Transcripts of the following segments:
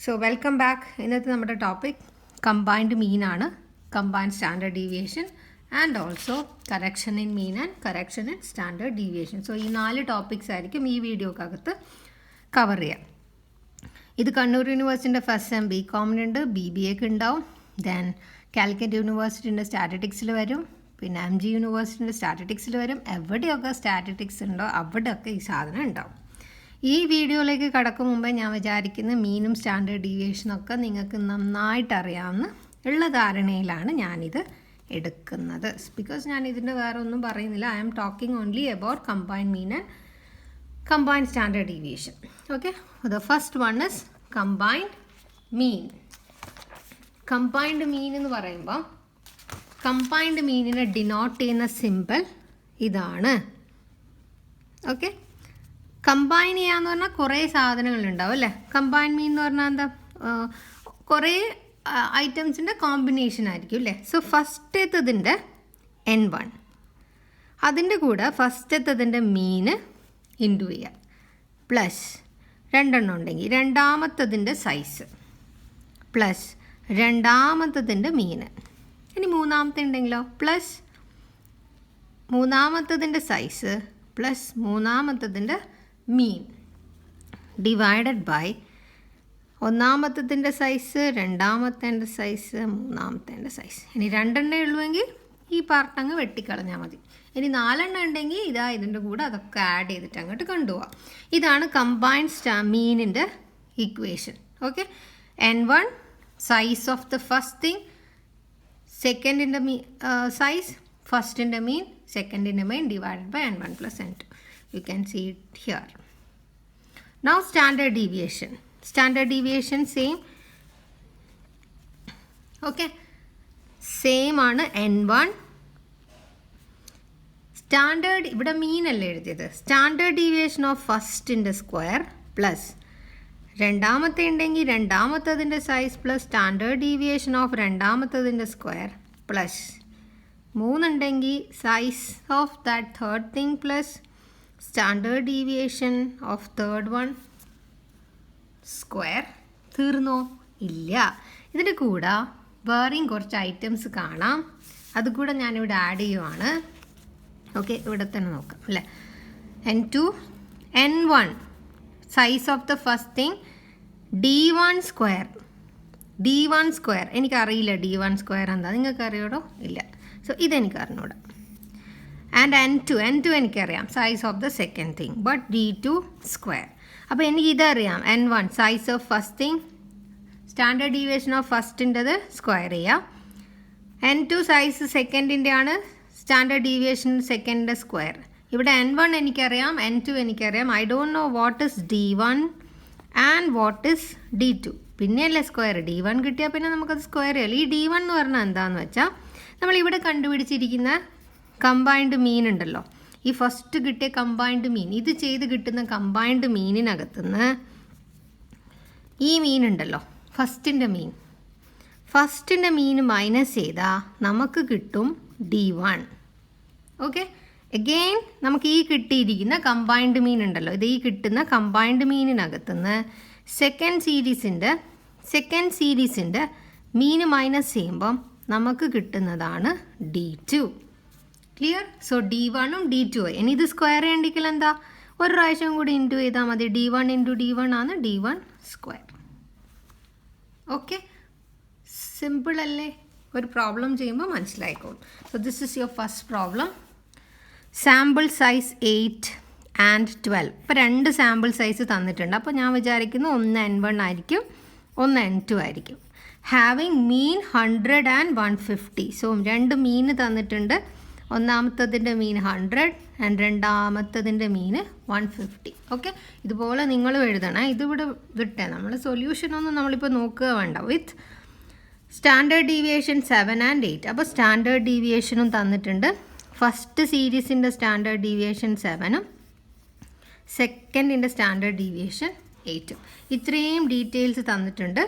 So welcome back. ഇന്നത്തെ നമ്മുടെ topic combined മീൻ ആണ്. Combined standard deviation and also correction in mean and correction in standard deviation. So ഈ 4 topics ആയിരിക്കും ഈ വീഡിയോക്കകത്ത് cover ചെയ്യാം. ഇത് കണ്ണൂർ യൂണിവേഴ്സിറ്റിൻ്റെ ഫസ്റ്റ് സെം ബി കോമിനുണ്ട്, BBAക്ക് ഉണ്ടാവും. ദെൻ കാലിക്കറ്റ് യൂണിവേഴ്സിറ്റിൻ്റെ സ്റ്റാറ്റിസ്റ്റിക്സിൽ വരും, പിന്നെ MG യൂണിവേഴ്സിറ്റിൻ്റെ സ്റ്റാറ്റിസ്റ്റിക്സിൽ വരും. എവിടെയൊക്കെ സ്റ്റാറ്റിസ്റ്റിക്സ് ഉണ്ടോ അവിടെയൊക്കെ ഈ സാധനം ഉണ്ടാവും. ഈ വീഡിയോയിലേക്ക് കടക്കും മുമ്പേ ഞാൻ വിചാരിക്കുന്ന മീനും സ്റ്റാൻഡേർഡ് ഡീവിയേഷനൊക്കെ നിങ്ങൾക്ക് നന്നായിട്ട് അറിയാവുന്ന ഉള്ള ധാരണയിലാണ് ഞാനിത് എടുക്കുന്നത്. ബിക്കോസ് ഞാൻ ഇതിൻ്റെ വേറെ ഒന്നും പറയുന്നില്ല. I am talking only about combined mean and combined standard deviation. Okay, the first one is combined mean. Combined mean എന്ന് പറയുമ്പോൾ കമ്പൈൻഡ് മീനിനെ ഡിനോട്ട് ചെയ്യുന്ന സിമ്പിൾ ഇതാണ്. ഓക്കെ, കമ്പൈൻ ചെയ്യാന്ന് പറഞ്ഞാൽ കുറേ സാധനങ്ങളുണ്ടാവും അല്ലേ. കമ്പൈൻ മീൻ എന്ന് പറഞ്ഞാൽ എന്താ, കുറേ ഐറ്റംസിൻ്റെ കോമ്പിനേഷൻ ആയിരിക്കും അല്ലേ. സോ ഫസ്റ്റത്തേതിൻ്റെ N1, അതിൻ്റെ കൂടെ ഫസ്റ്റത്തേതിൻ്റെ മീന് ഇൻറ്റു ചെയ്യുക, പ്ലസ് 2 എണ്ണം ഉണ്ടെങ്കിൽ രണ്ടാമത്തതിൻ്റെ സൈസ് പ്ലസ് രണ്ടാമത്തതിൻ്റെ മീന്. ഇനി മൂന്നാമത്തെ ഉണ്ടെങ്കിലോ പ്ലസ് മൂന്നാമത്തതിൻ്റെ സൈസ് പ്ലസ് മൂന്നാമത്തതിൻ്റെ മീൻ ഡിവൈഡഡ് ബൈ ഒന്നാമത്തതിൻ്റെ സൈസ്, രണ്ടാമത്തേൻ്റെ സൈസ്, മൂന്നാമത്തേൻ്റെ സൈസ്. ഇനി 2 എണ്ണേ ഉള്ളുവെങ്കിൽ ഈ പാർട്ട് അങ്ങ് വെട്ടിക്കളഞ്ഞാൽ മതി. ഇനി 4 എണ്ണം ഉണ്ടെങ്കിൽ ഇതാ ഇതിൻ്റെ കൂടെ അതൊക്കെ ആഡ് ചെയ്തിട്ട് അങ്ങോട്ട് കൊണ്ടുപോകാം. ഇതാണ് കമ്പൈൻഡ് മീനിൻ്റെ equation. Okay, N1 size of the first thing, സെക്കൻഡിൻ്റെ സൈസ്, ഫസ്റ്റിൻ്റെ മീൻ, സെക്കൻഡിൻ്റെ mean divided by N1 plus N2. You can see it here. Now standard deviation. Standard deviation same. Okay, same ആണ് N1. Standard ഇവിടെ mean അല്ലേ എഴുതിയത്. Standard deviation of ഫസ്റ്റിൻ്റെ square plus രണ്ടാമത്തെ ഉണ്ടെങ്കിൽ രണ്ടാമത്തതിൻ്റെ size plus standard deviation of രണ്ടാമത്തതിൻ്റെ square plus 3 ഉണ്ടെങ്കിൽ size of that third thing plus standard deviation of third one square. തീർന്നോ? ഇല്ല. ഇതിൻ്റെ കൂടെ വേറെയും കുറച്ച് ഐറ്റംസ് കാണാം, അതുകൂടെ ഞാനിവിടെ ആഡ് ചെയ്യുവാണ്. ഓക്കെ, ഇവിടെ തന്നെ നോക്കാം അല്ലേ. N2 N1 size of the first thing D1 square. D1 square എനിക്കറിയില്ല. D1 സ്ക്വയർ എന്താ നിങ്ങൾക്ക് അറിയോടോ? ഇല്ല. സോ ഇതെനിക്ക് അറിഞ്ഞൂടാ. ആൻഡ് N2 എനിക്കറിയാം, size of the second thing, but D2 square. അപ്പോൾ എനിക്ക് ഇതറിയാം, N1 size of first thing, standard deviation of ഫസ്റ്റിൻ്റെത് സ്ക്വയർ ചെയ്യാം. N2 സൈസ് സെക്കൻഡിൻ്റെ ആണ്, സ്റ്റാൻഡേർഡ് ഡീവിയേഷൻ സെക്കൻഡിൻ്റെ സ്ക്വയർ. ഇവിടെ N1 എനിക്കറിയാം, N2 എനിക്കറിയാം. I don't know what is D1 and what is D2. പിന്നെയല്ലേ സ്ക്വയർ. D1 കിട്ടിയാൽ പിന്നെ നമുക്കത് സ്ക്വയർ ചെയ്യല്ലോ. ഈ D1 എന്ന് പറഞ്ഞാൽ എന്താണെന്ന് വെച്ചാൽ നമ്മളിവിടെ കണ്ടുപിടിച്ചിരിക്കുന്ന കമ്പൈൻഡ് മീൻ ഉണ്ടല്ലോ, ഈ ഫസ്റ്റ് കിട്ടിയ കമ്പൈൻഡ് മീൻ, ഇത് ചെയ്ത് കിട്ടുന്ന കമ്പൈൻഡ് മീനിനകത്തുനിന്ന് ഈ മീനുണ്ടല്ലോ ഫസ്റ്റിൻ്റെ മീൻ മൈനസ് ചെയ്താൽ നമുക്ക് കിട്ടും D1. ഓക്കെ, അഗെയിൻ നമുക്ക് ഈ കിട്ടിയിരിക്കുന്ന കമ്പൈൻഡ് മീൻ ഉണ്ടല്ലോ, ഇത് ഈ കിട്ടുന്ന കമ്പൈൻഡ് മീനിനകത്തുനിന്ന് സെക്കൻഡ് സീരീസിൻ്റെ മീന് മൈനസ് ചെയ്യുമ്പം നമുക്ക് കിട്ടുന്നതാണ് D2. ക്ലിയർ? സോ D1ഉം D2 ഇനി ഇത് സ്ക്വയർ ചെയ്യണ്ടെങ്കിൽ എന്താ, ഒരു പ്രാവശ്യം കൂടി ഇൻറ്റു ചെയ്താൽ മതി. D1 ഇൻറ്റു D1 ആണ് D1 സ്ക്വയർ. ഓക്കെ, സിമ്പിൾ അല്ലേ? ഒരു പ്രോബ്ലം ചെയ്യുമ്പോൾ മനസ്സിലായിക്കോളും. So this is your first problem. Sample size 8 and 12. ഇപ്പോൾ 2 സാമ്പിൾ സൈസ് തന്നിട്ടുണ്ട്. അപ്പോൾ ഞാൻ വിചാരിക്കുന്നു ഒന്ന് N1 ആയിരിക്കും, ഒന്ന് N2 ആയിരിക്കും. Having mean 100 and 150. സോ 2 മീൻ തന്നിട്ടുണ്ട്. ഒന്നാമത്തതിൻ്റെ മീൻ 100 ആൻഡ് രണ്ടാമത്തതിൻ്റെ മീന് 150. ഓക്കെ, ഇതുപോലെ നിങ്ങളും എഴുതണം. ഇതിവിടെ വിട്ടേ, നമ്മൾ സൊല്യൂഷനൊന്നും നമ്മളിപ്പോൾ നോക്കുക വേണ്ട. With standard deviation 7 and 8. അപ്പോൾ സ്റ്റാൻഡേർഡ് ഡീവിയേഷനും തന്നിട്ടുണ്ട്. ഫസ്റ്റ് സീരീസിൻ്റെ സ്റ്റാൻഡേർഡ് ഡീവിയേഷൻ 7ഉം സെക്കൻഡിൻ്റെ സ്റ്റാൻഡേർഡ് ഡീവിയേഷൻ 8ഉം. ഇത്രയും ഡീറ്റെയിൽസ് തന്നിട്ടുണ്ട്.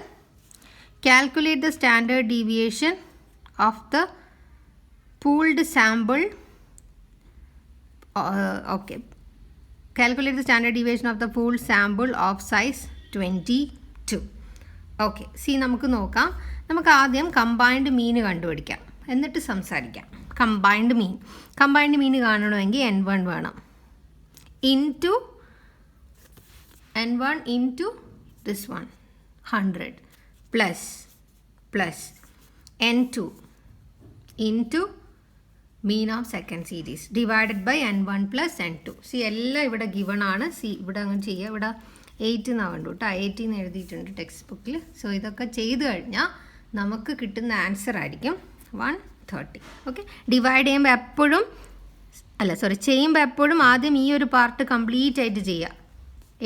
Calculate the standard deviation of the pooled sample. Okay, calculate the standard deviation of the pooled sample of size 22. Okay, C നമുക്ക് നോക്കാം. നമുക്ക് ആദ്യം കമ്പൈൻഡ് മീൻ കണ്ടുപിടിക്കാം, എന്നിട്ട് സംസാരിക്കാം. കമ്പൈൻഡ് മീൻ കാണണമെങ്കിൽ N1 വേണം, into N1 into this one 100 plus N2 into mean of second series divided by N1 plus N2. See എല്ലാം ഇവിടെ ഗിവൺ ആണ്. സി ഇവിടെ അങ്ങനെ ചെയ്യുക. ഇവിടെ 8 എന്നാണ് വേണ്ടു കേട്ടോ, 8 എന്ന് എഴുതിയിട്ടുണ്ട് ടെക്സ്റ്റ് ബുക്കിൽ. സോ ഇതൊക്കെ ചെയ്ത് കഴിഞ്ഞാൽ നമുക്ക് കിട്ടുന്ന ആൻസർ ആയിരിക്കും 130. ഓക്കെ, ഡിവൈഡ് ചെയ്യുമ്പോൾ എപ്പോഴും ആദ്യം ഈ ഒരു പാർട്ട് കംപ്ലീറ്റ് ആയിട്ട് ചെയ്യുക,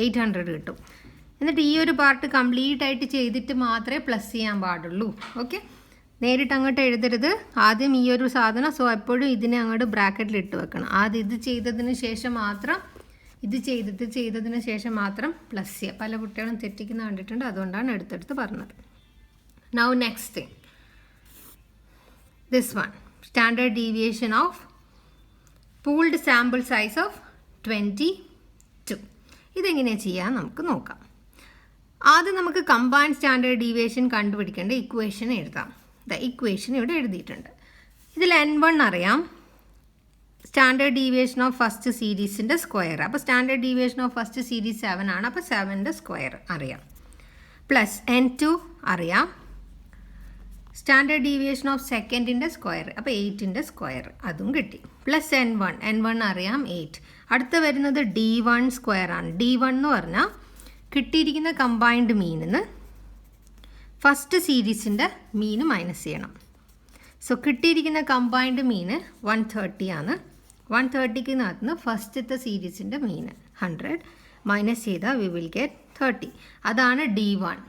800 കിട്ടും. എന്നിട്ട് ഈ ഒരു പാർട്ട് കംപ്ലീറ്റ് ആയിട്ട് ചെയ്തിട്ട് മാത്രമേ പ്ലസ് ചെയ്യാൻ പാടുള്ളൂ. ഓക്കെ, നേരിട്ട് അങ്ങോട്ട് എഴുതരുത്. ആദ്യം ഈ ഒരു സാധനം, സോ എപ്പോഴും ഇതിനെ അങ്ങോട്ട് ബ്രാക്കറ്റിൽ ഇട്ട് വെക്കണം. ആദ്യം ഇത് ചെയ്തതിന് ശേഷം മാത്രം പ്ലസ് ചെയ്യുക. പല കുട്ടികളും തെറ്റിക്കുന്ന കണ്ടിട്ടുണ്ട്, അതുകൊണ്ടാണ് എടുത്തെടുത്ത് പറഞ്ഞത്. Now next thing, this one, standard deviation of pooled sample size of 22. ഇതെങ്ങനെയാണ് ചെയ്യാൻ നമുക്ക് നോക്കാം. ആദ്യം നമുക്ക് കമ്പൈൻഡ് സ്റ്റാൻഡേർഡ് ഡീവിയേഷൻ കണ്ടുപിടിക്കേണ്ട ഇക്വേഷൻ എഴുതാം. ഇക്വേഷൻ ഇവിടെ എഴുതിയിട്ടുണ്ട്. ഇതിൽ N1 അറിയാം, സ്റ്റാൻഡേർഡ് ഡീവിയേഷൻ ഓഫ് ഫസ്റ്റ് സീരീസിൻ്റെ സ്ക്വയർ. അപ്പോൾ standard deviation of first series 7 ആണ്, അപ്പോൾ 7ൻ്റെ സ്ക്വയർ അറിയാം. പ്ലസ് N2 അറിയാം, സ്റ്റാൻഡേർഡ് ഡീവിയേഷൻ ഓഫ് സെക്കൻഡിൻ്റെ സ്ക്വയർ, അപ്പോൾ 8ൻ്റെ സ്ക്വയർ അതും കിട്ടി. പ്ലസ് N1 അറിയാം 8. അടുത്ത വരുന്നത് D1 സ്ക്വയർ ആണ്. D1 എന്ന് പറഞ്ഞാൽ കിട്ടിയിരിക്കുന്ന കമ്പൈൻഡ് മീനിന്ന് ഫസ്റ്റ് സീരീസിൻ്റെ മീന് മൈനസ് ചെയ്യണം. സോ കിട്ടിയിരിക്കുന്ന കമ്പൈൻഡ് മീന് 130 ആണ്. 130ക്ക് നിന്ന് ഫസ്റ്റത്തെ സീരീസിൻ്റെ മീന് 100 മൈനസ് ചെയ്താൽ വി വിൽ ഗെറ്റ് 30. അതാണ് D1.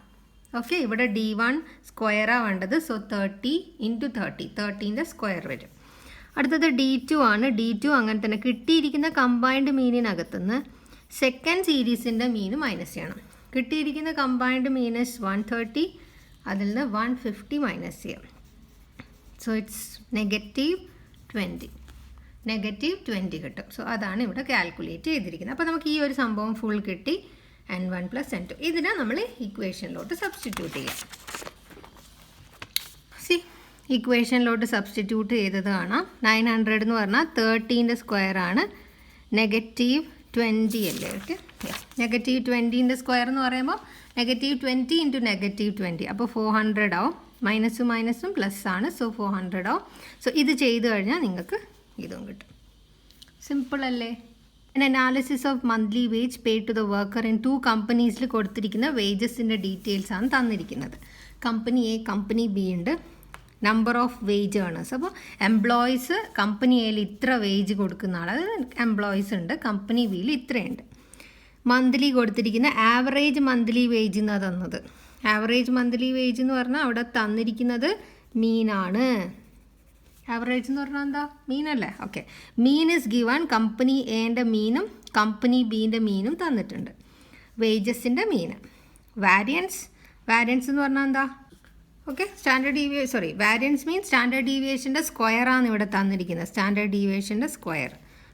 ഓക്കെ, ഇവിടെ D1 സ്ക്വയറാണ് വേണ്ടത്. സോ 30 ഇൻറ്റു 30ൻ്റെ സ്ക്വയർ വരും. അടുത്തത് D2 ആണ്. D2 അങ്ങനെ തന്നെ കിട്ടിയിരിക്കുന്ന കമ്പൈൻഡ് മീനിനകത്തുനിന്ന് സെക്കൻഡ് സീരീസിൻ്റെ മീന് മൈനസ് ചെയ്യണം. കിട്ടിയിരിക്കുന്ന കമ്പൈൻഡ് മീനസ് 130, അതിൽ നിന്ന് 150 മൈനസ് ചെയ്യാം. സോ ഇറ്റ്സ് -20 കിട്ടും. സോ അതാണ് ഇവിടെ കാൽക്കുലേറ്റ് ചെയ്തിരിക്കുന്നത്. അപ്പോൾ നമുക്ക് ഈ ഒരു സംഭവം ഫുൾ കിട്ടി, N1 പ്ലസ് N2. ഇതിനെ നമ്മൾ ഇക്വേഷനിലോട്ട് സബ്സ്റ്റിറ്റ്യൂട്ട് ചെയ്യാം. ഇക്വേഷനിലോട്ട് സബ്സ്റ്റിറ്റ്യൂട്ട് ചെയ്തത് കാണാം. 900 എന്ന് പറഞ്ഞാൽ 30ൻ്റെ സ്ക്വയർ ആണ്, -20 അല്ലേ? ഓക്കെ, -20ൻ്റെ സ്ക്വയർ എന്ന് പറയുമ്പോൾ -20 ഇൻറ്റു -20, അപ്പോൾ 400 ആവും. മൈനസും പ്ലസ് ആണ്, സോ 400 ആവും. സോ ഇത് ചെയ്ത് കഴിഞ്ഞാൽ നിങ്ങൾക്ക് ഇതും കിട്ടും. സിമ്പിൾ അല്ലേ? Analysis of monthly wage paid to the worker in 2 കമ്പനീസിൽ കൊടുത്തിരിക്കുന്ന വേജസിൻ്റെ ഡീറ്റെയിൽസ് ആണ് തന്നിരിക്കുന്നത്. കമ്പനി എ, കമ്പനി ബി ഉണ്ട്. നമ്പർ ഓഫ് വേജ് ഏണേഴ്സ്, അപ്പോൾ എംപ്ലോയീസ് കമ്പനി എയിൽ ഇത്ര വേജ് കൊടുക്കുന്ന ആൾ, എംപ്ലോയീസ് ഉണ്ട്. കമ്പനി ബിയിൽ ഇത്രയുണ്ട്. മന്ത്ലി കൊടുത്തിരിക്കുന്ന ആവറേജ് മന്ത്ലി വേജ് എന്നാണ് തന്നത്. ആവറേജ് മന്ത്ലി വേജ് എന്ന് പറഞ്ഞാൽ അവിടെ തന്നിരിക്കുന്നത് മീനാണ്. ആവറേജ് എന്ന് പറഞ്ഞാൽ എന്താ? മീനല്ലേ? Okay, mean is given. Company എൻ്റെ മീനും കമ്പനി ബീൻ്റെ മീനും തന്നിട്ടുണ്ട്. വേജസിൻ്റെ മീന്. വാരിയൻസ് എന്ന് പറഞ്ഞാൽ എന്താ? ഓക്കെ, വാരിയൻസ് മീൻസ് സ്റ്റാൻഡേർഡ് ഡീവിയേഷൻ്റെ സ്ക്വയറാണ് ഇവിടെ തന്നിരിക്കുന്നത്. സ്റ്റാൻഡേർഡ് ഡീവിയേഷൻ്റെ സ്ക്വയർ.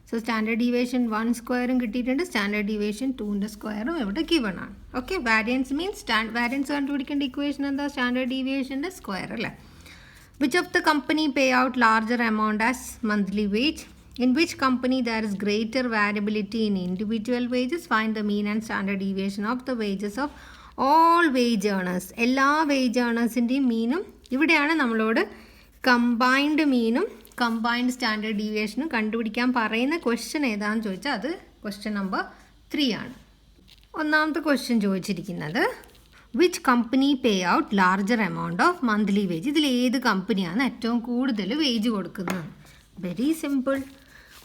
സോ സ്റ്റാൻഡേർഡ് ഡീവിയേഷൻ 1 സ്ക്വയറും കിട്ടിയിട്ടുണ്ട്, സ്റ്റാൻഡേർഡ് ഡീവിയേഷൻ 2ൻ്റെ സ്ക്വയറും ഇവിടെ ഗിവൺ ആണ്. ഓക്കെ, വാരിയൻസ് മീൻസ് വാരിയൻസ് കണ്ടുപിടിക്കേണ്ട ഇക്വേഷൻ എന്താ? സ്റ്റാൻഡേർഡ് ഡീവിയേഷൻ്റെ സ്ക്വയർ അല്ലേ? Which of the company pay out larger amount as monthly wage? In which company there is greater variability in individual wages? Find the mean and standard deviation of the wages of all wage earners. എല്ലാ wage ഏണേഴ്സിൻ്റെയും മീനും ഇവിടെയാണ് നമ്മളോട് combined മീനും combined standard ഡീവിയേഷനും കണ്ടുപിടിക്കാൻ പറയുന്ന question ഏതാണെന്ന് ചോദിച്ചാൽ അത് ക്വസ്റ്റ്യൻ നമ്പർ 3 ആണ്. ഒന്നാമത്തെ ക്വസ്റ്റ്യൻ ചോദിച്ചിരിക്കുന്നത് which company pay out larger amount of monthly wage? ഇതിൽ ഏത് കമ്പനിയാണ് ഏറ്റവും കൂടുതൽ വേജ് കൊടുക്കുന്നത്? Very simple.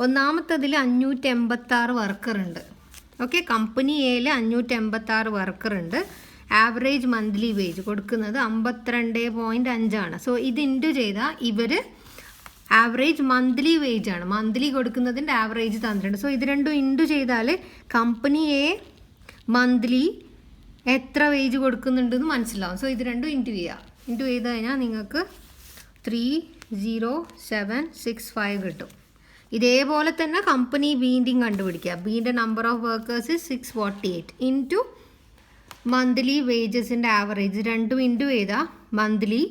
ഒന്നാമത്തതിൽ 586 വർക്കർ ഉണ്ട്. ഓക്കെ, കമ്പനി എയിൽ 586 വർക്കർ ഉണ്ട്. ആവറേജ് മന്ത്ലി വേജ് കൊടുക്കുന്നത് 52.5 ആണ്. സോ ഇത് ഇൻറ്റു ചെയ്താൽ ഇവർ ആവറേജ് മന്ത്ലി വേജ് ആണ്. മന്ത്ലി കൊടുക്കുന്നതിൻ്റെ ആവറേജ് തന്നിട്ടുണ്ട്. സോ ഇത് രണ്ടും ഇൻറ്റു ചെയ്താൽ കമ്പനി എ മന്ത്ലി എത്ര വേജ് കൊടുക്കുന്നുണ്ടെന്ന് മനസ്സിലാവും. സോ ഇത് രണ്ടും ഇൻറ്റു ചെയ്യുക. ഇൻറ്റു ചെയ്ത് കഴിഞ്ഞാൽ നിങ്ങൾക്ക് 30765 കിട്ടും. ഇതേപോലെ തന്നെ കമ്പനി ബീൻ്റെയും കണ്ടുപിടിക്കുക. ബീൻ്റെ number of workers 648 into monthly വേജസിൻ്റെ ആവറേജ് രണ്ടും ഇൻറ്റു ചെയ്താൽ മന്ത്ലി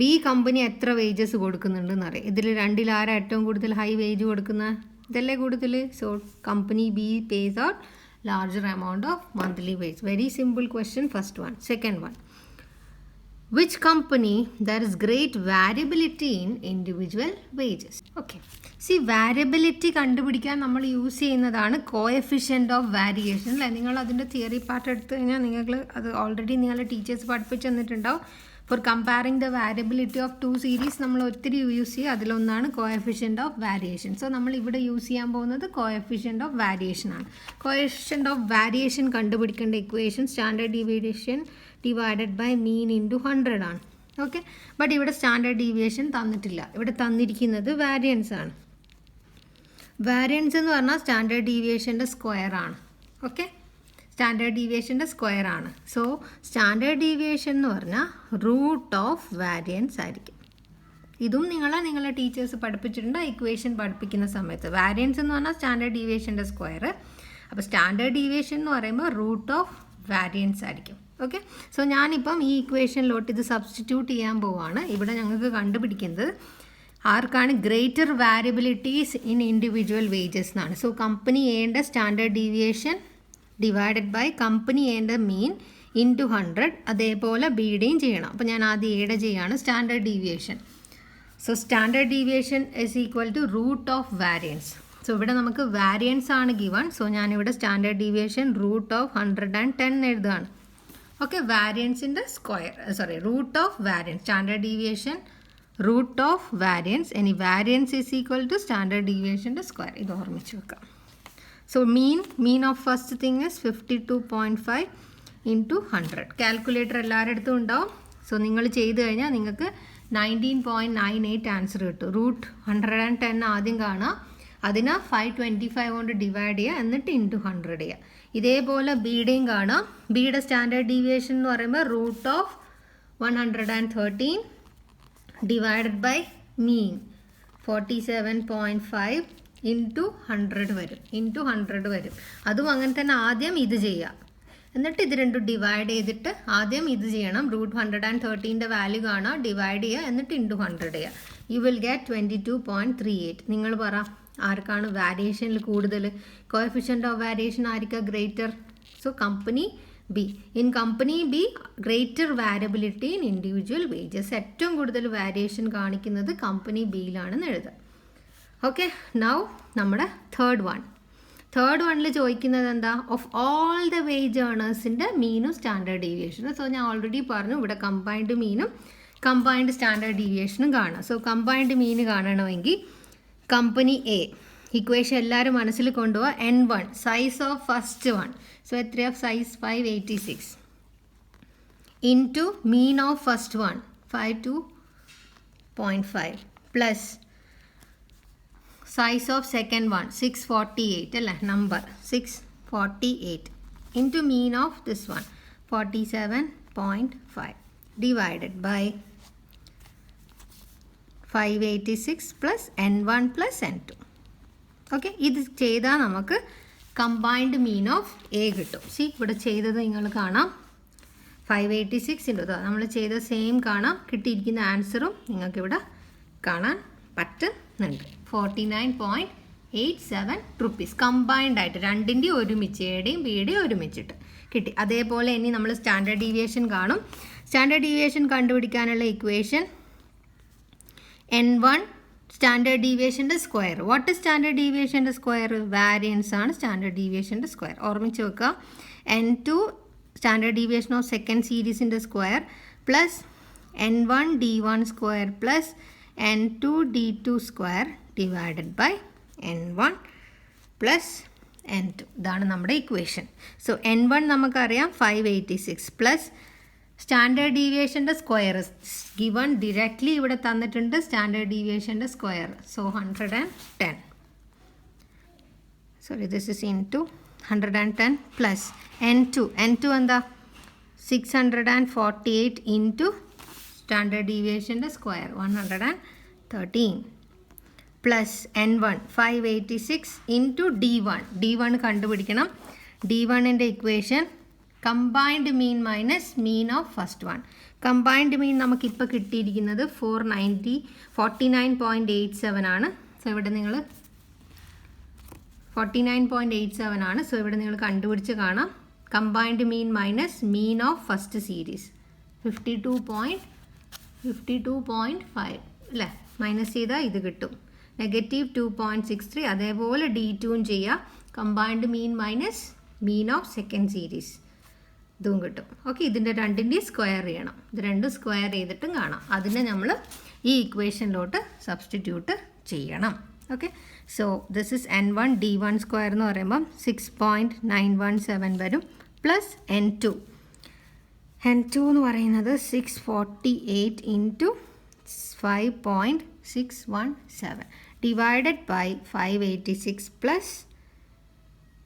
ബി കമ്പനി എത്ര വേജസ് കൊടുക്കുന്നുണ്ടെന്ന് അറിയാം. ഇതിൽ രണ്ടിൽ ആരാ ഏറ്റവും കൂടുതൽ ഹൈ വേജ് കൊടുക്കുന്നത്? ഇതല്ലേ കൂടുതൽ. So company B pace out larger amount of monthly wage. Very simple question, first one. Second one, which company there is great variability in individual wages? Okay, see variability കണ്ടുപിടിക്കാൻ നമ്മൾ use ചെയ്യുന്നതാണ് coefficient of variation അല്ലേ. നിങ്ങൾ അതിൻ്റെ theory part എടുത്തു കഴിഞ്ഞാൽ നിങ്ങൾ അത് ഓൾറെഡി നിങ്ങളുടെ ടീച്ചേഴ്സ് പഠിപ്പിച്ച് തന്നിട്ടുണ്ടാവും. For comparing the variability of two series നമ്മൾ ഒത്തിരി യൂസ് ചെയ്യുക. അതിലൊന്നാണ് കോഎഫിഷ്യൻ്റ് ഓഫ് വാരിയേഷൻ. സോ നമ്മൾ ഇവിടെ യൂസ് ചെയ്യാൻ പോകുന്നത് കോഎഫിഷ്യൻ്റ് ഓഫ് വാരിയേഷൻ ആണ്. കോഎഫിഷ്യൻ്റ് ഓഫ് വാരിയേഷൻ കണ്ടുപിടിക്കേണ്ട equation standard deviation divided by mean into 100 ആണ്. ഓക്കെ, ബട്ട് ഇവിടെ സ്റ്റാൻഡേർഡ് ഡീവിയേഷൻ തന്നിട്ടില്ല. ഇവിടെ തന്നിരിക്കുന്നത് വാരിയൻസ് ആണ്. വാരിയൻസ് എന്ന് പറഞ്ഞാൽ സ്റ്റാൻഡേർഡ് ഡീവിയേഷൻ്റെ സ്ക്വയർ ആണ്. ഓക്കെ, സ്റ്റാൻഡേർഡ് ഡീവിയേഷൻ്റെ സ്ക്വയർ ആണ്. സോ സ്റ്റാൻഡേർഡ് ഡീവിയേഷൻ എന്ന് പറഞ്ഞാൽ റൂട്ട് ഓഫ് വാരിയൻസ് ആയിരിക്കും. ഇതും നിങ്ങളെ ടീച്ചേഴ്സ് പഠിപ്പിച്ചിട്ടുണ്ട് ഇക്വേഷൻ പഠിപ്പിക്കുന്ന സമയത്ത്. വാരിയൻസ് എന്ന് പറഞ്ഞാൽ സ്റ്റാൻഡേർഡ് ഡീവിയേഷൻ്റെ സ്ക്വയർ. അപ്പോൾ സ്റ്റാൻഡേർഡ് ഡീവിയേഷൻ എന്ന് പറയുമ്പോൾ റൂട്ട് ഓഫ് വാരിയൻസ് ആയിരിക്കും. ഓക്കെ, സോ ഞാനിപ്പം ഈ ഇക്വേഷനിലോട്ട് ഇത് സബ്സ്റ്റിറ്റ്യൂട്ട് ചെയ്യാൻ പോവുകയാണ്. ഇവിടെ ഞങ്ങൾക്ക് കണ്ടുപിടിക്കുന്നത് ആർക്കാണ് greater variabilities in individual wages എന്നാണ്. സോ കമ്പനി എയുടെ standard deviation divided by company എയുടെ മീൻ ഇൻറ്റു 100. അതേപോലെ ബിയുടെയും ചെയ്യണം. അപ്പോൾ ഞാൻ ആദ്യം എയുടെ ചെയ്യാണ് standard deviation. So standard deviation is equal to root of variance. So ഇവിടെ നമുക്ക് വാരിയൻസ് ആണ് ഗിവൺ. സോ ഞാനിവിടെ സ്റ്റാൻഡേർഡ് ഡീവിയേഷൻ റൂട്ട് ഓഫ് 110 എഴുതുകയാണ്. ഓക്കെ, വാരിയൻസിൻ്റെ square root of variance, standard deviation root of variance. ഇനി variance is equal to standard ഡീവിയേഷൻ്റെ square. ഇത് ഓർമ്മിച്ച് വെക്കാം. So mean of first thing is 52.5 into 100. Calculator എല്ലാവരുടെ അടുത്തും ഉണ്ടാവും. സോ നിങ്ങൾ ചെയ്ത് കഴിഞ്ഞാൽ നിങ്ങൾക്ക് 19.98 ആൻസർ കിട്ടും. റൂട്ട് 110 ആദ്യം കാണാം, അതിനെ 525 കൊണ്ട് ഡിവൈഡ് ചെയ്യുക, എന്നിട്ട് ഇൻറ്റു 100 ചെയ്യുക. ഇതേപോലെ ബിയുടെയും കാണാം. ബിയുടെ സ്റ്റാൻഡേർഡ് ഡീവിയേഷൻ എന്ന് പറയുമ്പോൾ root of 113 divided by mean 47.5 into 100 വരും. അതും അങ്ങനെ തന്നെ ആദ്യം ഇത് ചെയ്യുക, എന്നിട്ട് ഇത് രണ്ടും ഡിവൈഡ് ചെയ്തിട്ട് ആദ്യം ഇത് ചെയ്യണം. റൂട്ട് 113ൻ്റെ വാല്യൂ കാണുക, ഡിവൈഡ് ചെയ്യുക, എന്നിട്ട് ഇൻറ്റു 100 ചെയ്യുക. U will get 22.38. നിങ്ങൾ പറ ആർക്കാണ് വാരിയേഷനിൽ കൂടുതൽ? കോഎഫിഷ്യൻ്റ് ഓഫ് വാരിയേഷൻ ആയിരിക്കുക greater? So company B. In company be greater variability in individual wages. ഏറ്റവും കൂടുതൽ വാരിയേഷൻ കാണിക്കുന്നത് കമ്പനി ബിയിലാണെന്ന് എഴുതുക. ഓക്കെ, നൗ നമ്മുടെ തേർഡ് വണ്ണിൽ ചോദിക്കുന്നത് എന്താ? ഓഫ് ഓൾ ദ വേജ് ഏണേഴ്സിൻ്റെ മീനും സ്റ്റാൻഡേർഡ് ഡീവിയേഷനും. സോ ഞാൻ ഓൾറെഡി പറഞ്ഞു ഇവിടെ കമ്പൈൻഡ് മീനും കമ്പൈൻഡ് സ്റ്റാൻഡേർഡ് ഡീവിയേഷനും കാണാം. സോ കമ്പൈൻഡ് മീൻ കാണണമെങ്കിൽ കമ്പനി എ ഇക്വേഷൻ എല്ലാവരും മനസ്സിൽ കൊണ്ടുപോവുക. N1 size of first one. So എത്രയാണ് size? 586 into mean of first one 52.5 plus size of second one 648 അല്ലേ, number 648 into mean of this one 47.5 divided by 586 plus n1 plus n2. Okay, ഇത് ചെയ്താൽ നമുക്ക് combined mean of A കിട്ടും. C ഇവിടെ ചെയ്തത് നിങ്ങൾ കാണാം. 586 ഇൻറ്റു നമ്മൾ ചെയ്ത സെയിം കാണാം. കിട്ടിയിരിക്കുന്ന ആൻസറും നിങ്ങൾക്കിവിടെ കാണാൻ പറ്റുന്നുണ്ട്. 49.87 റുപ്പീസ് കമ്പൈൻഡ് ആയിട്ട് രണ്ടിൻ്റെയും ഒരുമിച്ച്, എയുടെയും ബിയുടെയും ഒരുമിച്ചിട്ട് കിട്ടി. അതേപോലെ ഇനി നമ്മൾ സ്റ്റാൻഡേർഡ് ഡീവിയേഷൻ കാണും. സ്റ്റാൻഡേർഡ് ഡീവിയേഷൻ കണ്ടുപിടിക്കാനുള്ള ഇക്വേഷൻ N1 സ്റ്റാൻഡേർഡ് ഡീവിയേഷൻ്റെ സ്ക്വയർ. വാട്ട് ഇസ് സ്റ്റാൻഡേർഡ് ഡീവിയേഷൻ്റെ സ്ക്വയർ? വാരിയൻസ് ആണ് സ്റ്റാൻഡേർഡ് ഡീവിയേഷൻ്റെ സ്ക്വയർ. ഓർമ്മിച്ച് വെക്കുക. N2 standard deviation of second സീരീസിൻ്റെ square plus N1 D1 square plus N2 D2 square divided by N1 plus N2. ഇതാണ് നമ്മുടെ ഇക്വേഷൻ. സോ N1 നമുക്കറിയാം 586 പ്ലസ് സ്റ്റാൻഡേർഡ് ഡീവിയേഷൻ്റെ സ്ക്വയർ ഗിവൺ ഡിറക്റ്റ്ലി ഇവിടെ തന്നിട്ടുണ്ട്. സ്റ്റാൻഡേർഡ് ഡീവിയേഷൻ്റെ square so 110. Sorry this is into 110 plus N2 എന്താ 648 into standard ഡീവിയേഷൻ്റെ square 113 plus N1 586 into D1 കണ്ടുപിടിക്കണം. D1ൻ്റെ equation combined mean minus mean of first one. Combined mean നമുക്കിപ്പോൾ കിട്ടിയിരിക്കുന്നത് 49.87 ആണ്. സോ ഇവിടെ നിങ്ങൾ 49.87 ആണ്. സോ ഇവിടെ നിങ്ങൾ കണ്ടുപിടിച്ച് കാണാം. Combined mean minus mean of first series 52.5 അല്ലേ? മൈനസ് ചെയ്താൽ ഇത് കിട്ടും -2.63. അതേപോലെ D2 ചെയ്യുക. Combined mean minus mean of second series ഇതും കിട്ടും. ഓക്കെ, ഇതിൻ്റെ രണ്ടിൻ്റെയും സ്ക്വയർ ചെയ്യണം. ഇത് രണ്ടും സ്ക്വയർ ചെയ്തിട്ടും കാണാം. അതിനെ നമ്മൾ ഈ ഇക്വേഷനിലോട്ട് സബ്സ്റ്റിറ്റ്യൂട്ട് ചെയ്യണം. Okay, so this is N1 D1 square എന്ന് പറയുമ്പം 6.917 വരും പ്ലസ് N2 എന്ന് പറയുന്നത് 648 into 5.617 divided by 586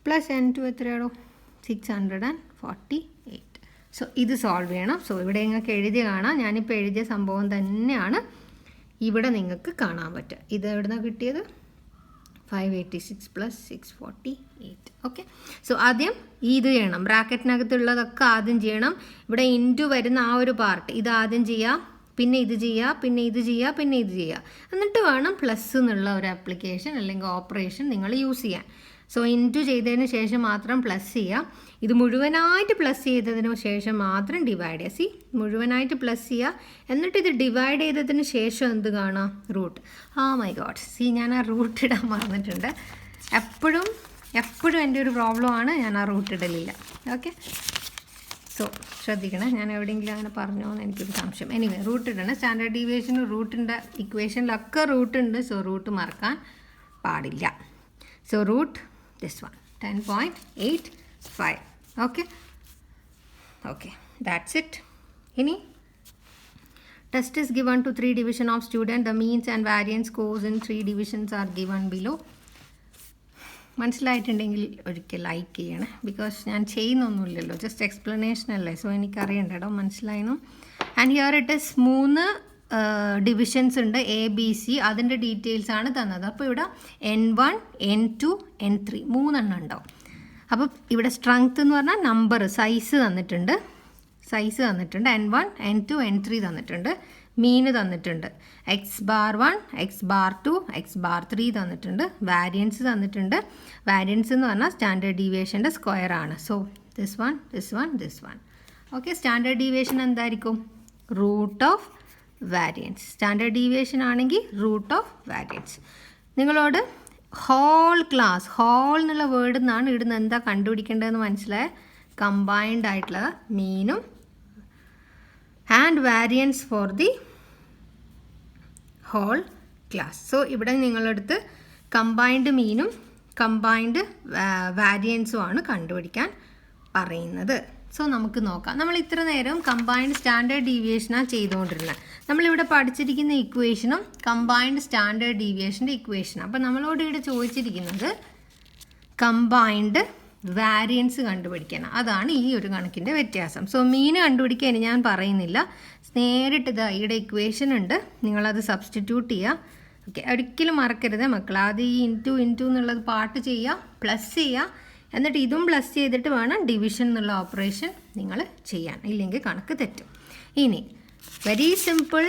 plus N2 എത്രയാണോ 648. സോ ഇത് സോൾവ് ചെയ്യണം. സോ ഇവിടെ നിങ്ങൾക്ക് എഴുതി കാണാം. ഞാനിപ്പോൾ എഴുതിയ സംഭവം തന്നെയാണ് ഇവിടെ നിങ്ങൾക്ക് കാണാൻ പറ്റുക. ഇത് എവിടെ നിന്നാണ് കിട്ടിയത്? 586 പ്ലസ് 648. ഓക്കെ, സോ ആദ്യം ഇത് ചെയ്യണം. ബ്രാക്കറ്റിനകത്തുള്ളതൊക്കെ ആദ്യം ചെയ്യണം. ഇവിടെ ഇൻറ്റു വരുന്ന ആ ഒരു പാർട്ട് ഇത് ആദ്യം ചെയ്യുക, പിന്നെ ഇത് ചെയ്യുക, പിന്നെ ഇത് ചെയ്യുക, പിന്നെ ഇത് ചെയ്യുക. എന്നിട്ട് വേണം പ്ലസ് എന്നുള്ള ഒരു ആപ്ലിക്കേഷൻ അല്ലെങ്കിൽ ഓപ്പറേഷൻ നിങ്ങൾ യൂസ് ചെയ്യാൻ. സോ ഇൻറ്റു ചെയ്തതിന് ശേഷം മാത്രം പ്ലസ് ചെയ്യുക. ഇത് മുഴുവനായിട്ട് പ്ലസ് ചെയ്തതിന് ശേഷം മാത്രം ഡിവൈഡ് ചെയ്യുക. സി, മുഴുവനായിട്ട് പ്ലസ് ചെയ്യുക. എന്നിട്ട് ഇത് ഡിവൈഡ് ചെയ്തതിന് ശേഷം എന്ത് കാണാം? റൂട്ട്. മൈ ഗോഡ്, സി, ഞാൻ ആ റൂട്ട് ഇടാൻ മറന്നിട്ടുണ്ട്. എപ്പോഴും എൻ്റെ ഒരു പ്രോബ്ലമാണ്, ഞാൻ ആ റൂട്ട് ഇടലില്ല. ഓക്കെ, സോ ശ്രദ്ധിക്കണം. ഞാൻ എവിടെയെങ്കിലും അങ്ങനെ പറഞ്ഞോ എന്ന് എനിക്കൊരു സംശയം. എനിവേ, റൂട്ട് ഇടണം. സ്റ്റാൻഡേർഡ് ഡീവിയേഷൻ റൂട്ടിൻ്റെ ഇക്വേഷനിലൊക്കെ റൂട്ട് ഉണ്ട്. സോ റൂട്ട് മറക്കാൻ പാടില്ല. So root this one 10.85. okay, that's it. Ini test is given to 3 division of student. The means and variance scores in 3 divisions are given below. മനസ്സിലായിട്ടുണ്ടെങ്കിൽ ഒരിക്കൽ like ചെയ്യണേ. Because ഞാൻ ചെയ്യുന്നൊന്നുമില്ലല്ലോ, ജസ്റ്റ് എക്സ്പ്ലനേഷൻ അല്ലേ. So എനിക്കറിയണ്ട കേട്ടോ മനസ്സിലായിരുന്നു. And here it is 3 divisions ഉണ്ട്, A, B, C. അതിൻ്റെ ഡീറ്റെയിൽസ് ആണ് തന്നത്. അപ്പോൾ ഇവിടെ N1, N2, N3 3 ഉണ്ടാവും. അപ്പോൾ ഇവിടെ സ്ട്രെങ്ത് എന്ന് പറഞ്ഞാൽ നമ്പർ, സൈസ് തന്നിട്ടുണ്ട്. N1, N2, N3 തന്നിട്ടുണ്ട്. മീന് തന്നിട്ടുണ്ട്. X⁻1, X⁻2, X⁻3 തന്നിട്ടുണ്ട്. വാരിയൻസ് തന്നിട്ടുണ്ട്. വാരിയൻസ് എന്ന് പറഞ്ഞാൽ സ്റ്റാൻഡേർഡ് ഡീവിയേഷൻ്റെ സ്ക്വയർ ആണ്. So this one. Okay, standard deviation എന്തായിരിക്കും? Root of variance. Standard deviation ആണെങ്കിൽ റൂട്ട് ഓഫ് വാരിയൻസ്. നിങ്ങളോട് ഹോൾ ക്ലാസ്, ഹോൾ എന്നുള്ള വേർഡിൽ നിന്നാണ് ഇവിടുന്ന് എന്താ കണ്ടുപിടിക്കേണ്ടതെന്ന് മനസ്സിലായ? കമ്പൈൻഡ് ആയിട്ടുള്ള മീനും and variance for the whole class. So ഇവിടെ നിങ്ങളടുത്ത് കമ്പൈൻഡ് മീനും കമ്പൈൻഡ് വാരിയൻസും ആണ് കണ്ടുപിടിക്കാൻ പറയുന്നത്. സോ നമുക്ക് നോക്കാം. നമ്മൾ ഇത്ര നേരം കമ്പൈൻഡ് സ്റ്റാൻഡേർഡ് ഡീവിയേഷനാണ് ചെയ്തുകൊണ്ടിരുന്നത്. നമ്മളിവിടെ പഠിച്ചിരിക്കുന്ന ഇക്വേഷനും കമ്പൈൻഡ് സ്റ്റാൻഡേർഡ് ഡീവിയേഷൻ്റെ ഇക്വേഷനാണ്. അപ്പോൾ നമ്മളോട് ഇവിടെ ചോദിച്ചിരിക്കുന്നത് കമ്പൈൻഡ് വാരിയൻസ് കണ്ടുപിടിക്കണം. അതാണ് ഈ ഒരു കണക്കിൻ്റെ വ്യത്യാസം. സോ മീൻ കണ്ടുപിടിക്കാൻ ഞാൻ പറയുന്നില്ല. നേരിട്ട് ഇവിടെ ഇക്വേഷൻ ഉണ്ട്, നിങ്ങളത് സബ്സ്റ്റിറ്റ്യൂട്ട് ചെയ്യുക. ഓക്കെ, ഒരിക്കലും മറക്കരുത് മക്കൾ. ആദ്യം ഈ ഇൻറ്റു എന്നുള്ളത് പാർട്ട് ചെയ്യുക, പ്ലസ് ചെയ്യുക, എന്നിട്ട് ഇതും പ്ലസ് ചെയ്തിട്ട് വേണം ഡിവിഷൻ എന്നുള്ള ഓപ്പറേഷൻ നിങ്ങൾ ചെയ്യാൻ, ഇല്ലെങ്കിൽ കണക്ക് തെറ്റും. ഇനി very simple.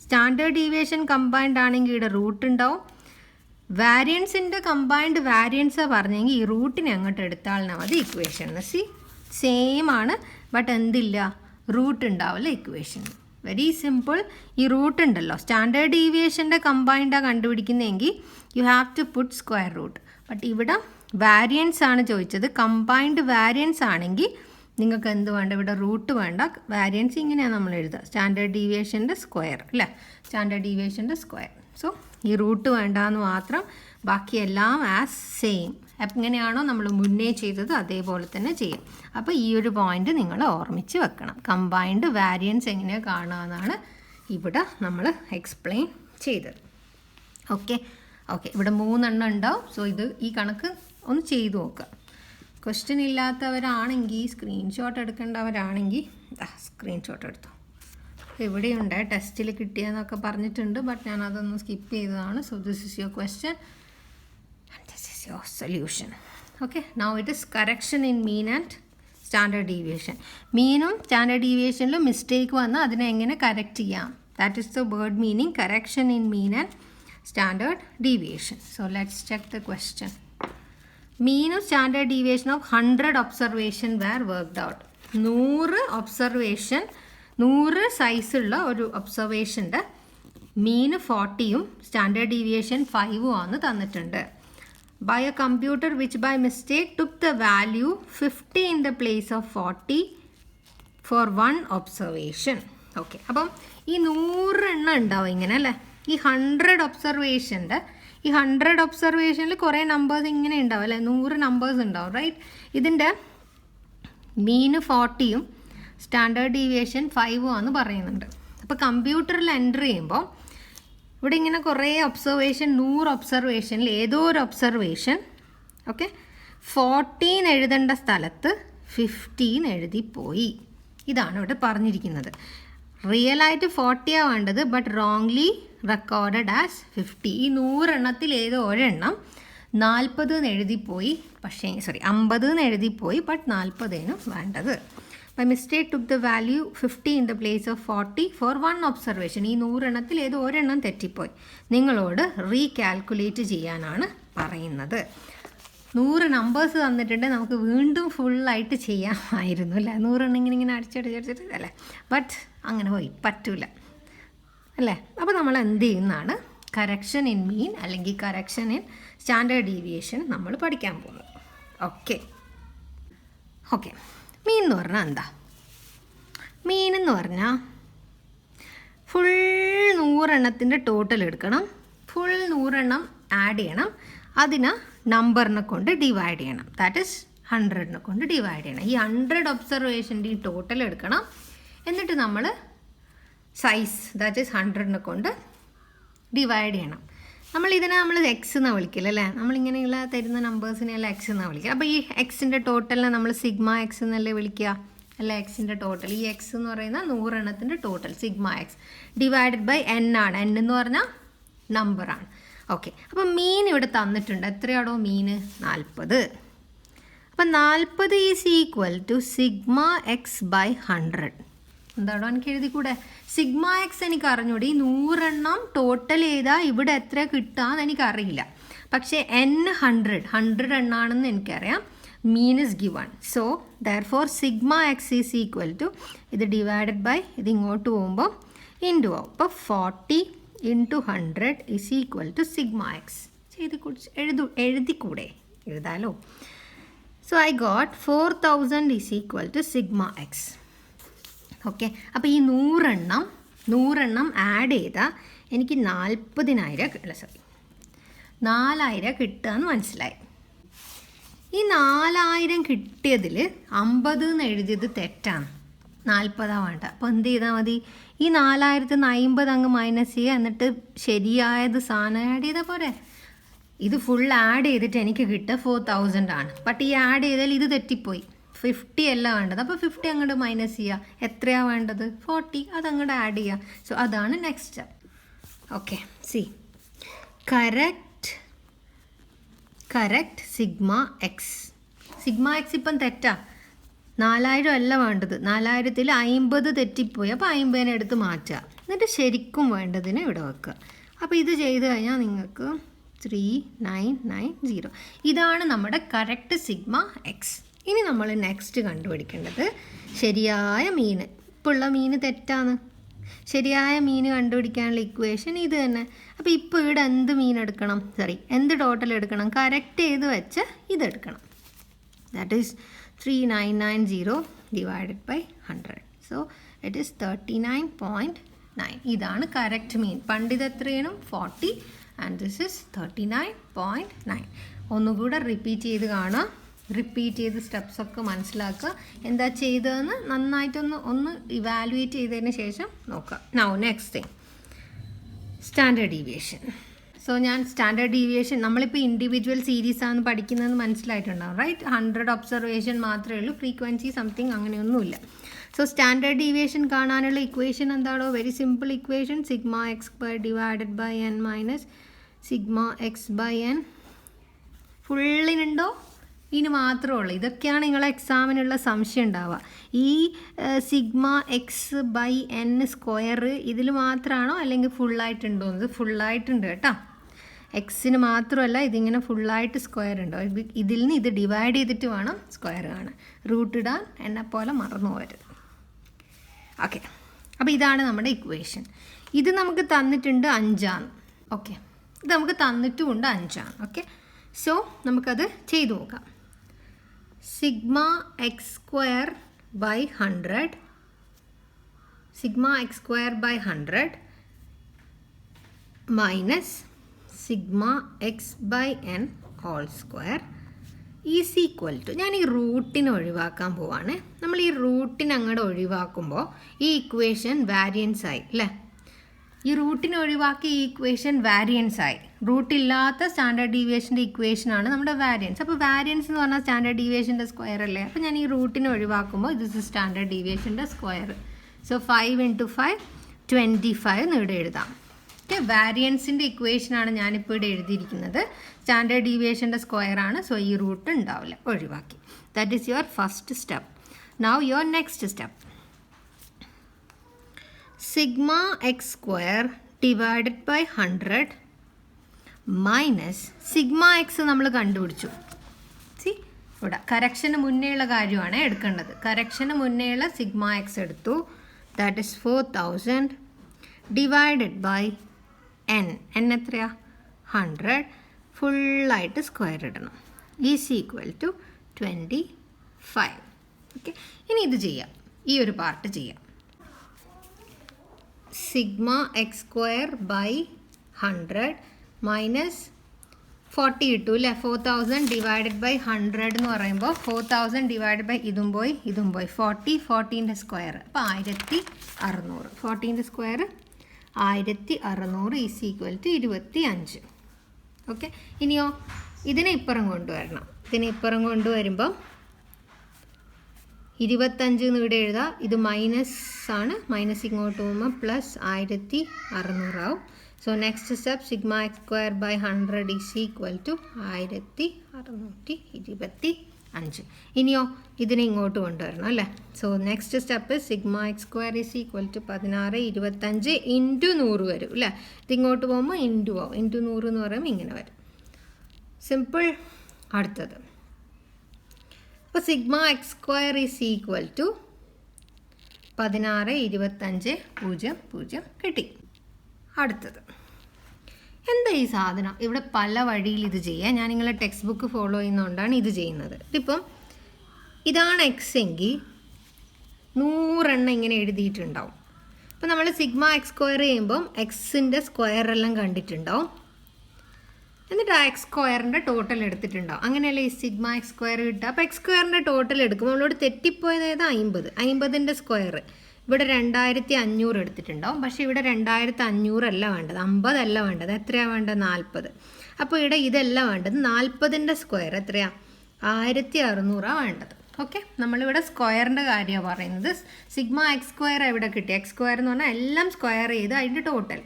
Standard deviation combined ആണെങ്കിൽ ഇവിടെ റൂട്ട് ഉണ്ടാവും. വാരിയൻസിൻ്റെ കമ്പൈൻഡ് വാരിയൻസാണ് പറഞ്ഞെങ്കിൽ ഈ റൂട്ടിനെ അങ്ങോട്ട് എടുത്താൽ മതി ഇക്വേഷൻ. സി, സെയിം ആണ്, ബട്ട് എന്തില്ല? റൂട്ട് ഉണ്ടാവില്ല ഇക്വേഷൻ. Very simple. ഈ റൂട്ട് ഉണ്ടല്ലോ, സ്റ്റാൻഡേർഡ് ഡീവിയേഷൻ്റെ കമ്പൈൻഡാണ് കണ്ടുപിടിക്കുന്നതെങ്കിൽ you have to put square root. But ഇവിടെ വാരിയൻസ് ആണ് ചോദിച്ചത്. കമ്പൈൻഡ് വാരിയൻസ് ആണെങ്കിൽ നിങ്ങൾക്ക് എന്ത് വേണ്ട? ഇവിടെ റൂട്ട് വേണ്ട. വാരിയൻസ് ഇങ്ങനെയാണ് നമ്മൾ എഴുതുക, സ്റ്റാൻഡേർഡ് ഡീവിയേഷൻ്റെ സ്ക്വയർ അല്ലേ, സ്റ്റാൻഡേർഡ് ഡീവിയേഷൻ്റെ സ്ക്വയർ. സോ ഈ റൂട്ട് വേണ്ടാന്ന് മാത്രം, ബാക്കിയെല്ലാം ആസ് സെയിം. എങ്ങനെയാണോ നമ്മൾ മുന്നേ ചെയ്തത് അതേപോലെ തന്നെ ചെയ്യും. അപ്പോൾ ഈ ഒരു പോയിന്റ് നിങ്ങൾ ഓർമ്മിച്ച് വെക്കണം. കമ്പൈൻഡ് വാരിയൻസ് എങ്ങനെയാണ് കാണുകയെന്നാണ് ഇവിടെ നമ്മൾ എക്സ്പ്ലെയിൻ ചെയ്തത്. ഓക്കെ, ഇവിടെ 3 ഉണ്ടാവും. സോ ഈ കണക്ക് ഒന്ന് ചെയ്തു നോക്കുക. ക്വസ്റ്റ്യൻ ഇല്ലാത്തവരാണെങ്കിൽ, സ്ക്രീൻഷോട്ട് എടുക്കേണ്ടവരാണെങ്കിൽ സ്ക്രീൻഷോട്ട് എടുത്തു. ഇവിടെയുണ്ട് ടെസ്റ്റിൽ കിട്ടിയെന്നൊക്കെ പറഞ്ഞിട്ടുണ്ട്, ബട്ട് ഞാൻ അതൊന്ന് സ്കിപ്പ് ചെയ്തതാണ്. So this is your question and this is your solution. Okay, now it is correction in mean and standard deviation. മീനും സ്റ്റാൻഡേർഡ് ഡീവിയേഷനിലും മിസ്റ്റേക്ക് വന്നാൽ അതിനെ എങ്ങനെ കറക്റ്റ് ചെയ്യാം. That is the word meaning, correction in mean and standard deviation. So let's check the question. മീനും standard deviation of 100 observation were worked out. 100 observation, 100 സൈസുള്ള ഒരു ഒബ്സർവേഷൻ്റെ മീന് 40യും സ്റ്റാൻഡേർഡ് ഡീവിയേഷൻ 5ഉം ആണ് തന്നിട്ടുണ്ട്. By a computer which by mistake took the value 50 in the place of 40 for one observation. Okay, അപ്പം ഈ 100 എണ്ണം ഉണ്ടാവും ഇങ്ങനെ അല്ലേ. ഈ 100 ഒബ്സർവേഷൻ്റെ, ഈ 100 ഒബ്സർവേഷനിൽ കുറേ നമ്പേഴ്സ് ഇങ്ങനെ ഉണ്ടാവും അല്ലേ, 100 നമ്പേഴ്സ് ഉണ്ടാവും, റൈറ്റ്. ഇതിൻ്റെ മീന് 40യും സ്റ്റാൻഡേർഡ് ഡീവിയേഷൻ 5ഉം ആണ് പറയുന്നുണ്ട്. അപ്പോൾ കമ്പ്യൂട്ടറിൽ എൻ്റർ ചെയ്യുമ്പോൾ ഇവിടെ ഇങ്ങനെ കുറേ ഒബ്സർവേഷൻ, 100 ഒബ്സർവേഷനിൽ ഏതോ ഒരു ഒബ്സർവേഷൻ ഓക്കെ 14 എഴുതേണ്ട സ്ഥലത്ത് 15 എഴുതിപ്പോയി. ഇതാണ് ഇവിടെ പറഞ്ഞിരിക്കുന്നത്. റിയലായിട്ട് 40 വേണ്ടത്, ബട്ട് റോങ്ലി റെക്കോർഡഡ് ആസ് 50. ഈ 100 എണ്ണത്തിൽ ഏതോ ഒരെണ്ണം 40 എഴുതിപ്പോയി, പക്ഷേ 50 എഴുതിപ്പോയി, ബട്ട് 40 വേണ്ടത്. By mistake took the value 50 in the place of 40 for one observation. ഈ 100 എണ്ണത്തിൽ ഏതോ ഒരെണ്ണം തെറ്റിപ്പോയി. നിങ്ങളോട് റീകാൽക്കുലേറ്റ് ചെയ്യാനാണ് പറയുന്നത്. 100 നമ്പേഴ്സ് തന്നിട്ടുണ്ട്, നമുക്ക് വീണ്ടും ഫുള്ളായിട്ട് ചെയ്യാമായിരുന്നു അല്ലേ. 100 എണ്ണം ഇങ്ങനെ അടിച്ചടിച്ചടിച്ചിട്ട് അല്ലേ, ബട്ട് അങ്ങനെ പോയി പറ്റൂല അല്ലേ. അപ്പോൾ നമ്മൾ എന്ത് ചെയ്യുന്നതാണ്, കറക്ഷൻ ഇൻ മീൻ അല്ലെങ്കിൽ കറക്ഷൻ ഇൻ സ്റ്റാൻഡേർഡ് ഡീവിയേഷൻ നമ്മൾ പഠിക്കാൻ പോകുന്നത്. ഓക്കെ ഓക്കെ മീൻ എന്ന് പറഞ്ഞാൽ എന്താ? മീൻ എന്ന് പറഞ്ഞാൽ ഫുൾ 100 എണ്ണത്തിൻ്റെ ടോട്ടൽ എടുക്കണം, ഫുൾ 100 എണ്ണം ആഡ് ചെയ്യണം, അതിനെ നമ്പറിനെ കൊണ്ട് ഡിവൈഡ് ചെയ്യണം, ദാറ്റ് ഈസ് 100 കൊണ്ട് ഡിവൈഡ് ചെയ്യണം. ഈ 100 ഒബ്സർവേഷൻ്റെ ഈ ടോട്ടൽ എടുക്കണം, എന്നിട്ട് നമ്മൾ സൈസ് ദാറ്റ് ഈസ് 100 കൊണ്ട് ഡിവൈഡ് ചെയ്യണം. നമ്മൾ എക്സ് എന്നാണ് വിളിക്കില്ല അല്ലേ, നമ്മളിങ്ങനെയുള്ള തരുന്ന നമ്പേഴ്സിനെല്ലാം എക്സ് എന്നാണ് വിളിക്കുക. അപ്പോൾ ഈ എക്സിൻ്റെ ടോട്ടലിനെ നമ്മൾ സിഗ്മ എക്സ് എന്നല്ലേ വിളിക്കുക അല്ല. എക്സിൻ്റെ ടോട്ടൽ, ഈ എക്സ് എന്ന് പറയുന്ന 100 എണ്ണത്തിൻ്റെ total sigma X divided by N ആണ്. എൻ എന്ന് പറഞ്ഞാൽ നമ്പറാണ്. ഓക്കെ, അപ്പം മീൻ ഇവിടെ തന്നിട്ടുണ്ട്. എത്രയാണോ മീന്? 40. അപ്പം 40 is equal to sigma X by 100. എന്താണോ എനിക്ക് എഴുതി കൂടെ? സിഗ്മ എക്സ് എനിക്ക് അറിഞ്ഞൂടെ, ഈ 100 എണ്ണം ടോട്ടൽ ചെയ്താൽ ഇവിടെ എത്ര കിട്ടാന്ന് എനിക്കറിയില്ല, പക്ഷേ എൻ 100 എണ്ണാണെന്ന് എനിക്കറിയാം. Mean is given, so therefore sigma X is equal to ഇത് ഡിവൈഡഡ് ബൈ ഇത് ഇങ്ങോട്ട് പോകുമ്പോൾ ഇൻറ്റു ആവും. അപ്പോൾ 40 × 100 is equal to sigma X. എഴുതിക്കൂടെ? എഴുതാലോ. So I got 4000 is equal to sigma X. Okay, അപ്പോൾ ഈ 100 എണ്ണം ആഡ് ചെയ്താൽ എനിക്ക് 4000 കിട്ടുകയെന്ന് മനസ്സിലായി. ഈ 4000 കിട്ടിയതിൽ 50 എന്ന് എഴുതിയത് തെറ്റാണ്, 40 വേണ്ട. അപ്പോൾ എന്ത് ചെയ്താൽ മതി, ഈ 4000 50 അങ്ങ് മൈനസ് ചെയ്യുക, എന്നിട്ട് ശരിയായത് സാധനം ആഡ് ചെയ്താൽ പോരെ. ഇത് ഫുൾ ആഡ് ചെയ്തിട്ട് എനിക്ക് കിട്ടുക 4000 ആണ്, ബട്ട് ഈ ആഡ് ചെയ്താൽ ഇത് തെറ്റിപ്പോയി, 50 അല്ല വേണ്ടത്. അപ്പോൾ 50 അങ്ങോട്ട് മൈനസ് ചെയ്യുക, എത്രയാണ് വേണ്ടത്? 40, അതങ്ങോട്ട് ആഡ് ചെയ്യുക. സോ അതാണ് next step. Okay, C correct sigma X. Sigma X ഇപ്പം തെറ്റാ, 4000 അല്ല വേണ്ടത്, 4000ൽ 50 തെറ്റിപ്പോയി, അപ്പോൾ 50 എടുത്ത് മാറ്റുക, എന്നിട്ട് ശരിക്കും വേണ്ടതിനെ ഇവിടെ വെക്കുക. അപ്പോൾ ഇത് ചെയ്ത് കഴിഞ്ഞാൽ നിങ്ങൾക്ക് 3990. ഇതാണ് നമ്മുടെ കറക്റ്റ് സിഗ്മ എക്സ്. ഇനി നമ്മൾ നെക്സ്റ്റ് കണ്ടുപിടിക്കേണ്ടത് ശരിയായ മീൻ. ഇപ്പോൾ ഉള്ള മീൻ തെറ്റാണ്. ശരിയായ മീൻ കണ്ടുപിടിക്കാനുള്ള ഇക്വേഷൻ ഇത് തന്നെ. അപ്പോൾ ഇപ്പോൾ ഇവിടെ എന്ത് മീൻ എടുക്കണം, എന്ത് ടോട്ടൽ എടുക്കണം? കറക്റ്റ് ചെയ്ത് വെച്ച് ഇതെടുക്കണം. That is 3990 divided by 100. So it is 39.9. ഇതാണ് കറക്റ്റ് മീൻ. പണ്ട് ഇത് എത്രയാണ്? 40 ആൻഡ് ദിസ് ഈസ് 39.9. ഒന്നുകൂടെ റിപ്പീറ്റ് ചെയ്ത് കാണാം. റിപ്പീറ്റ് ചെയ്ത് സ്റ്റെപ്സൊക്കെ മനസ്സിലാക്കുക, എന്താ ചെയ്തതെന്ന് നന്നായിട്ടൊന്ന് ഇവാലുവേറ്റ് ചെയ്തതിന് ശേഷം നോക്കുക. Now next thing, standard deviation. So ഞാൻ സ്റ്റാൻഡേർഡ് ഡീവിയേഷൻ നമ്മളിപ്പോൾ ഇൻഡിവിജ്വൽ സീരീസാണ് പഠിക്കുന്നതെന്ന് മനസ്സിലായിട്ടുണ്ടാവും, റൈറ്റ്? 100 ഒബ്സർവേഷൻ മാത്രമേ ഉള്ളൂ, ഫ്രീക്വൻസി സംതിങ് അങ്ങനെയൊന്നുമില്ല. സോ സ്റ്റാൻഡേർഡ് ഡീവിയേഷൻ കാണാനുള്ള ഇക്വേഷൻ എന്താണോ? Very simple equation, sigma X divided by N minus sigma X by N. ഫുള്ളിനുണ്ടോ? ഇനി മാത്രമേ ഉള്ളൂ. ഇതൊക്കെയാണ് നിങ്ങളെ എക്സാമിനുള്ള സംശയം ഉണ്ടാവുക. ഈ sigma X by N square ഇതിൽ മാത്രമാണോ അല്ലെങ്കിൽ ഫുള്ളായിട്ടുണ്ടോ? ഇത് ഫുള്ളായിട്ടുണ്ട് കേട്ടോ. എക്സിന് മാത്രമല്ല, ഇതിങ്ങനെ ഫുള്ളായിട്ട് സ്ക്വയർ ഉണ്ടോ? ഇതിൽ നിന്ന് ഇത് ഡിവൈഡ് ചെയ്തിട്ട് വേണം സ്ക്വയർ കാണാൻ. റൂട്ട് ഇടാൻ എന്നെ പോലെ മറന്നു പോകരുത്. ഓക്കെ, അപ്പോൾ ഇതാണ് നമ്മുടെ ഇക്വേഷൻ. ഇത് നമുക്ക് തന്നിട്ടുണ്ട് 5. ഓക്കെ, ഇത് നമുക്ക് തന്നിട്ടുമുണ്ട് 5. ഓക്കെ, സോ നമുക്കത് ചെയ്തു നോക്കാം. Sigma X square by 100 minus sigma X by N whole square is equal to, ഞാൻ ഈ റൂട്ടിനെ ഒഴിവാക്കാൻ പോവാണ്. നമ്മൾ ഈ റൂട്ടിനെ അങ്ങോട്ട് ഒഴിവാക്കുമ്പോൾ ഈ ഇക്വേഷൻ വാരിയൻസ് ആയി അല്ലേ? ഈ റൂട്ടിനെ ഒഴിവാക്കി ഈ ഇക്വേഷൻ വാരിയൻസ് ആയി. റൂട്ടില്ലാത്ത സ്റ്റാൻഡേർഡ് ഡീവിയേഷൻ്റെ ഇക്വേഷനാണ് നമ്മുടെ വാരിയൻസ്. അപ്പോൾ വാരിയൻസ് എന്ന് പറഞ്ഞാൽ സ്റ്റാൻഡേർഡ് ഡീവിയേഷൻ്റെ സ്ക്വയർ അല്ലേ? അപ്പോൾ ഞാൻ ഈ റൂട്ടിനെ ഒഴിവാക്കുമ്പോൾ ഇത് സ്റ്റാൻഡേർഡ് ഡീവിയേഷൻ്റെ സ്ക്വയർ. സോ 5 × 5 25 എന്ന് ഇവിടെ എഴുതാം. ഓക്കെ, വാരിയൻസിൻ്റെ ഇക്വേഷനാണ് ഞാനിപ്പോൾ ഇവിടെ എഴുതിയിരിക്കുന്നത്. സ്റ്റാൻഡേർഡ് ഡീവിയേഷൻ്റെ സ്ക്വയർ ആണ്. സോ ഈ റൂട്ട് ഉണ്ടാവില്ല, ഒഴിവാക്കി. That is your first step. Now your next step. Sigma X square divided by 100 minus sigma X നമ്മൾ കണ്ടുപിടിച്ചു. ഇവിടെ കറക്ഷന് മുന്നേയുള്ള കാര്യമാണ് എടുക്കേണ്ടത്. കറക്ഷന് മുന്നേയുള്ള സിഗ്മ എക്സ് എടുത്തു. That is 4000 divided by N. N എത്രയാ? 100. ഫുള്ളായിട്ട് സ്ക്വയർ ഇടണം. Is equal to 25. ഓക്കെ, ഇനി ഇത് ചെയ്യാം. ഈ ഒരു പാർട്ട് ചെയ്യാം. Sigma X square by 100 minus 40 കിട്ടു അല്ലേ? 4000 ഡിവൈഡഡ് ബൈ 100 എന്ന് പറയുമ്പോൾ 4000 ഡിവൈഡഡ് ബൈ ഇതും പോയി 40ൻ്റെ സ്ക്വയർ. അപ്പോൾ 1600. 40ൻ്റെ square 1600 is equal to 25. Okay, ഇനിയോ ഇതിനെ ഇപ്പുറം കൊണ്ടുവരണം. ഇതിനെ ഇപ്പുറം കൊണ്ടുവരുമ്പം 25 എന്ന് ഇവിടെ എഴുതാം. ഇത് മൈനസ് ആണ്. മൈനസ് ഇങ്ങോട്ട് പോകുമ്പോൾ പ്ലസ് 1600 ആവും. So next step sigma X square by 100 is equal to 1625. ഇനിയോ ഇതിനെ ഇങ്ങോട്ട് കൊണ്ടുവരണം അല്ലേ? So next step sigma X square is equal to 1625 into 100 വരും അല്ലേ? ഇതിങ്ങോട്ട് പോകുമ്പോൾ ഇൻറ്റു ആവും. ഇൻറ്റു 100 എന്ന് പറയുമ്പോൾ ഇങ്ങനെ വരും. സിമ്പിൾ. അടുത്തത്, അപ്പോൾ sigma X square is equal to 1625 കിട്ടി. അടുത്തത് എന്താ ഈ സാധനം? ഇവിടെ പല വഴിയിൽ ഇത് ചെയ്യാം. ഞാൻ നിങ്ങളെ ടെക്സ്റ്റ് ബുക്ക് ഫോളോ ചെയ്യുന്നതുകൊണ്ടാണ് ഇത് ചെയ്യുന്നത്. ഇതിപ്പം ഇതാണ് എക്സ് എങ്കിൽ 100 എണ്ണം ഇങ്ങനെ എഴുതിയിട്ടുണ്ടാവും. അപ്പോൾ നമ്മൾ സിഗ്മ എക്സ് സ്ക്വയർ ചെയ്യുമ്പം എക്സിൻ്റെ സ്ക്വയർ എല്ലാം കണ്ടിട്ടുണ്ടാവും. എന്നിട്ട് ആ എക്സ് സ്ക്വയറിൻ്റെ ടോട്ടൽ എടുത്തിട്ടുണ്ടാവും. അങ്ങനെയല്ലേ ഈ സിഗ്മ എക്സ് സ്ക്വയർ കിട്ടുക. അപ്പോൾ എക്സ് സ്ക്വയറിൻ്റെ ടോട്ടൽ എടുക്കുമ്പോൾ നമ്മളോട് തെറ്റിപ്പോയത് ഏതാ? 50. 50ൻ്റെ സ്ക്വയർ ഇവിടെ 2500 എടുത്തിട്ടുണ്ടാവും. പക്ഷേ ഇവിടെ 2500 അല്ല വേണ്ടത്, 50 അല്ല വേണ്ടത്. എത്രയാണ് വേണ്ടത്? 40. അപ്പോൾ ഇവിടെ ഇതല്ല വേണ്ടത്. 40ൻ്റെ സ്ക്വയർ എത്രയാണ്? 1600 വേണ്ടത്. ഓക്കെ, നമ്മളിവിടെ സ്ക്വയറിൻ്റെ കാര്യമാണ് പറയുന്നത്. സിഗ്മ എക്സ് സ്ക്വയർ എവിടെ കിട്ടി? എക്സ് സ്ക്വയർ എന്ന് പറഞ്ഞാൽ എല്ലാം സ്ക്വയർ ചെയ്ത് അതിൻ്റെ ടോട്ടൽ.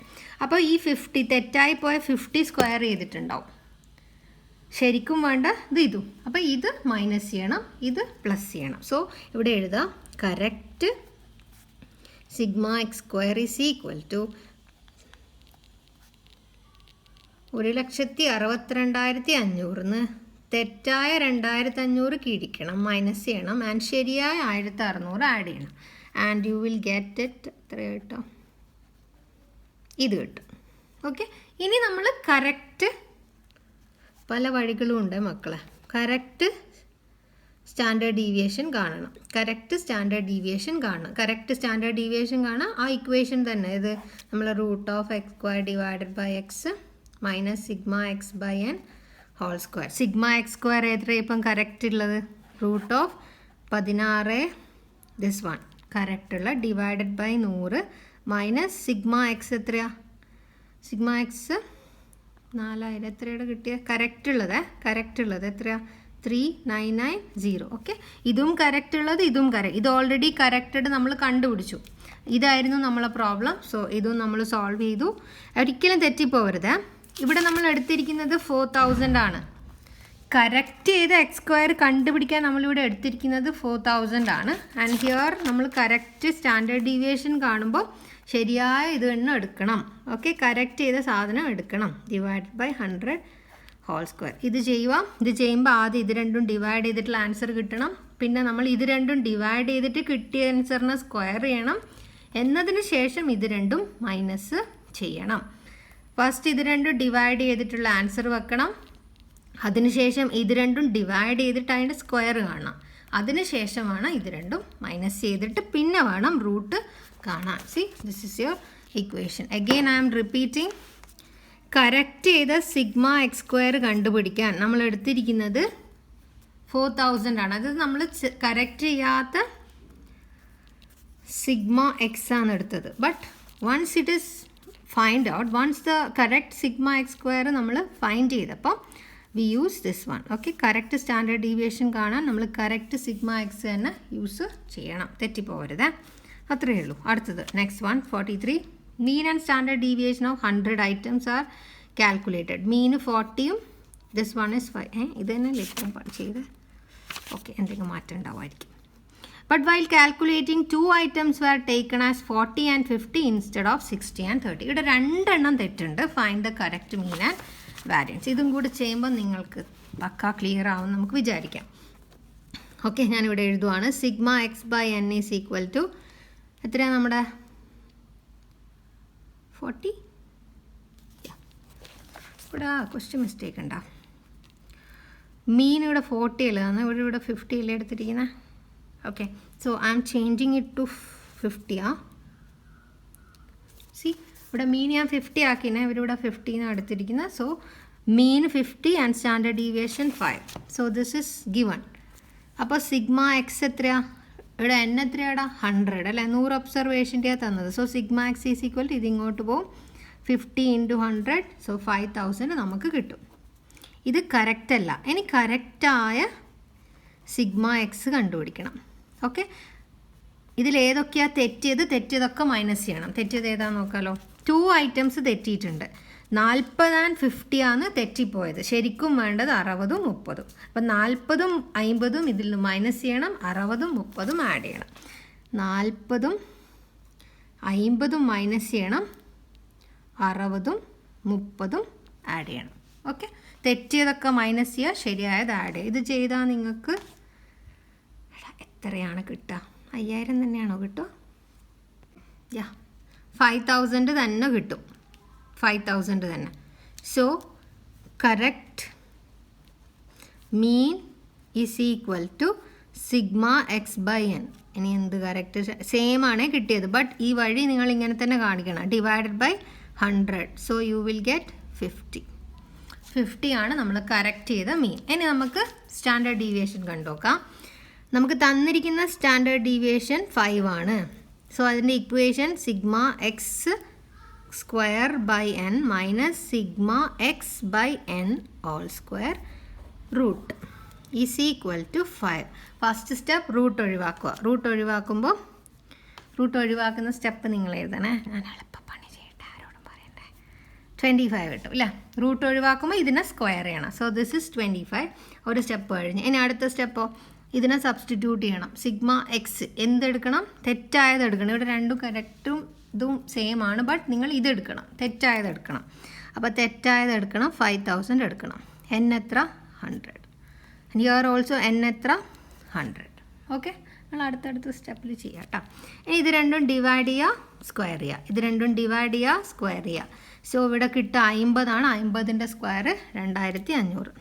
അപ്പോൾ ഈ 50 തെറ്റായി പോയ 50 സ്ക്വയർ ചെയ്തിട്ടുണ്ടാവും. ശരിക്കും വേണ്ട ഇത് ഇതും. അപ്പോൾ ഇത് മൈനസ് ചെയ്യണം, ഇത് പ്ലസ് ചെയ്യണം. സോ ഇവിടെ എഴുതാം correct sigma X square is equal to 1,62,500 തെറ്റായ 2500 കിഴിക്കണം, മൈനസ് ചെയ്യണം. ആൻഡ് ശരിയായ 1600 ആഡ് ചെയ്യണം. And you will get it. എത്ര കിട്ടും? ഇത് കിട്ടും. ഓക്കെ, ഇനി നമ്മൾ കറക്റ്റ്, പല വഴികളും ഉണ്ട് മക്കളെ, കറക്റ്റ് സ്റ്റാൻഡേർഡ് ഡീവിയേഷൻ കാണണം. കറക്റ്റ് സ്റ്റാൻഡേർഡ് ഡീവിയേഷൻ കാണാം. ആ ഇക്വേഷൻ തന്നെ ഇത് നമ്മൾ root of X square divided by X minus sigma X by N whole square. Sigma X square എത്ര ഇപ്പം കറക്റ്റ് ഉള്ളത്? Root of 16 this one correct ഉള്ള divided by 100 minus sigma X എത്രയാ? സിഗ്മ എക്സ് 4000 എത്രയുടെ കിട്ടിയ? കറക്റ്റ് ഉള്ളത് എത്രയാ? 3990. Okay, ഇതും കറക്റ്റ് ഉള്ളത്, ഇതും കറക്റ്റ്. ഇത് ഓൾറെഡി കറക്റ്റഡ് നമ്മൾ കണ്ടുപിടിച്ചു. ഇതായിരുന്നു നമ്മളെ പ്രോബ്ലം. സോ ഇതും നമ്മൾ സോൾവ് ചെയ്തു. ഒരിക്കലും തെറ്റിപ്പോവരുത്. ഇവിടെ നമ്മൾ എടുത്തിരിക്കുന്നത് 4000 ആണ്. കറക്റ്റ് ചെയ്ത എക്സ് സ്ക്വയർ കണ്ടുപിടിക്കാൻ നമ്മളിവിടെ എടുത്തിരിക്കുന്നത് 4000 ആണ്. ആൻഡ് ഹിയർ നമ്മൾ കറക്റ്റ് സ്റ്റാൻഡേർഡ് ഡീവിയേഷൻ കാണുമ്പോൾ ശരിയായ ഇത് തന്നെ എടുക്കണം. ഓക്കെ, കറക്റ്റ് ചെയ്ത സാധനം എടുക്കണം. Divided by 100 whole square. ഇത് ചെയ്യുമ്പോൾ ആദ്യം ഇത് രണ്ടും ഡിവൈഡ് ചെയ്തിട്ടുള്ള ആൻസർ കിട്ടണം. പിന്നെ നമ്മൾ ഇത് രണ്ടും ഡിവൈഡ് ചെയ്തിട്ട് കിട്ടിയ ആൻസറിനെ സ്ക്വയർ ചെയ്യണം. എന്നതിന് ശേഷം ഇത് രണ്ടും മൈനസ് ചെയ്യണം. ഫസ്റ്റ് ഇത് രണ്ടും ഡിവൈഡ് ചെയ്തിട്ടുള്ള ആൻസർ വെക്കണം. അതിനുശേഷം ഇത് രണ്ടും ഡിവൈഡ് ചെയ്തിട്ട് അതിൻ്റെ സ്ക്വയർ കാണണം. അതിനുശേഷമാണ് ഇത് രണ്ടും മൈനസ് ചെയ്തിട്ട് പിന്നെ വേണം റൂട്ട് കാണാൻ. See, this is your equation. Again I am repeating. Correct ചെയ്ത സിഗ്മ എക്സ് സ്ക്വയർ കണ്ടുപിടിക്കാൻ നമ്മൾ എടുത്തിരിക്കുന്നത് 4000 ആണ്. അത് നമ്മൾ കറക്റ്റ് ചെയ്യാത്ത സിഗ്മ എക്സ് ആണ് എടുത്തത്. But once it is find out, once the correct sigma X square നമ്മൾ ഫൈൻഡ് ചെയ്തപ്പോൾ we use this one. Okay, correct standard deviation കാണാൻ നമ്മൾ കറക്റ്റ് സിഗ്മ എക്സ് തന്നെ യൂസ് ചെയ്യണം. തെറ്റിപ്പോകരുത്. അത്രയേ ഉള്ളൂ. അടുത്തത് next one 43. Mean and standard deviation of 100 items are calculated. Mean 40യും ദിസ് വൺ ഇസ് 5. ഇത് തന്നെ ലിസ്റ്റ് ചെയ്ത് ഓക്കെ, എന്തെങ്കിലും മാറ്റം ഉണ്ടാവുമായിരിക്കും. But while calculating 2 items were taken as 40 and 50 instead of 60 and 30. ഇവിടെ രണ്ടെണ്ണം തെറ്റുണ്ട്. Find the correct mean and variance. ഇതും കൂടി ചെയ്യുമ്പോൾ നിങ്ങൾക്ക് പക്ക ക്ലിയർ ആവും നമുക്ക് വിചാരിക്കാം. ഓക്കെ, ഞാനിവിടെ എഴുതുവാണ്. Sigma X by N is equal to എത്രയാണ് നമ്മുടെ 40. ഇവിടെ ക്വസ്റ്റ്യൻ മിസ്റ്റേക്ക് ഉണ്ടാ. മീൻ ഇവിടെ 40 അല്ലേ, ഇവിടെ 50 അല്ലേ എടുത്തിരിക്കുന്നത്. Okay, so I'm changing it to 50. See, ഇവിടെ മീൻ ഞാൻ 50 ആക്കിനെ, ഇവരിവിടെ 50 എടുത്തിരിക്കുന്നത്. So mean 50 and standard deviation 5. So this is given. അപ്പോൾ സിഗ്മ എക്സ് എത്രയാ? ഇവിടെ എൻ എത്രയാടാ? 100 അല്ലേ, 100 ഒബ്സർവേഷൻ്റെയാണ് തന്നത്. So sigma X is equal to ഇത് ഇങ്ങോട്ട് പോകും 50 × 100. സോ 5000 നമുക്ക് കിട്ടും. ഇത് കറക്റ്റ് അല്ല. ഇനി കറക്റ്റായ സിഗ്മ എക്സ് കണ്ടുപിടിക്കണം. ഓക്കെ, ഇതിലേതൊക്കെയാണ് തെറ്റിയതൊക്കെ മൈനസ് ചെയ്യണം. തെറ്റിയത് ഏതാണെന്ന് നോക്കാമല്ലോ. 2 items തെറ്റിയിട്ടുണ്ട്. 40 and 50 ആണ് തെറ്റിപ്പോയത്. ശരിക്കും വേണ്ടത് 60ഉം 30ഉം. അപ്പം 40ഉം 50ഉം ഇതിൽ നിന്ന് മൈനസ് ചെയ്യണം. 60ഉം 30ഉം ആഡ് ചെയ്യണം. 40ഉം 50ഉം മൈനസ് ചെയ്യണം. 60ഉം 30ഉം ആഡ് ചെയ്യണം. ഓക്കെ, തെറ്റിയതൊക്കെ മൈനസ് ചെയ്യുക, ശരിയായത് ആഡ് ചെയ്യുക. ഇത് ചെയ്താൽ നിങ്ങൾക്ക് എത്രയാണ് കിട്ടുക? 5000 തന്നെയാണോ കിട്ടുക? 5000 തന്നെ കിട്ടും. 5000 തന്നെ. So correct mean is equal to sigma X by N. ഇനി എന്ത് കറക്റ്റ്? സെയിം ആണ് കിട്ടിയത്. ബട്ട് ഈ വഴി നിങ്ങൾ ഇങ്ങനെ തന്നെ കാണിക്കണം. Divided by 100. So you will get 50. 50 ആണ് നമ്മൾ കറക്റ്റ് ചെയ്ത മീൻ. ഇനി നമുക്ക് സ്റ്റാൻഡേർഡ് ഡീവിയേഷൻ കണ്ടുനോക്കാം. നമുക്ക് തന്നിരിക്കുന്ന സ്റ്റാൻഡേർഡ് ഡീവിയേഷൻ 5 ആണ്. സോ അതിൻ്റെ equation sigma X square by N minus sigma X by N all square root is equal to 5. First step root ഒഴിവാക്കുക. റൂട്ട് ഒഴിവാക്കുന്ന സ്റ്റെപ്പ് നിങ്ങൾ എഴുതണേ. ഞാൻ എളുപ്പപ്പണി ചെയ്യട്ടെ, ആരോടും പറയണ്ടേ. 25 കിട്ടും അല്ലേ? റൂട്ട് ഒഴിവാക്കുമ്പോൾ ഇതിനെ സ്ക്വയർ ചെയ്യണം. So this is 25. ഒരു സ്റ്റെപ്പ് കഴിഞ്ഞ്. ഇനി അടുത്ത സ്റ്റെപ്പോ ഇതിനെ സബ്സ്റ്റിറ്റ്യൂട്ട് ചെയ്യണം. Sigma X എന്തെടുക്കണം? തെറ്റായത് എടുക്കണം. ഇവിടെ രണ്ടും കറക്റ്റും ഇതും സെയിം ആണ്. ബട്ട് നിങ്ങൾ ഇതെടുക്കണം, തെറ്റായത് എടുക്കണം. അപ്പോൾ തെറ്റായത് എടുക്കണം. 5000 എടുക്കണം. എൻ എത്ര? 100. And you are also an എത്ര? 100. ഓക്കെ, നമ്മൾ അടുത്തടുത്ത സ്റ്റെപ്പിൽ ചെയ്യാം കേട്ടോ. ഇനി ഇത് രണ്ടും ഡിവൈഡ് ചെയ്യുക, സ്ക്വയർ ചെയ്യുക. ഇത് രണ്ടും ഡിവൈഡ് ചെയ്യുക, സ്ക്വയർ ചെയ്യുക. സോ ഇവിടെ കിട്ടുക 50 ആണ്. 50ൻ്റെ സ്ക്വയർ 2500.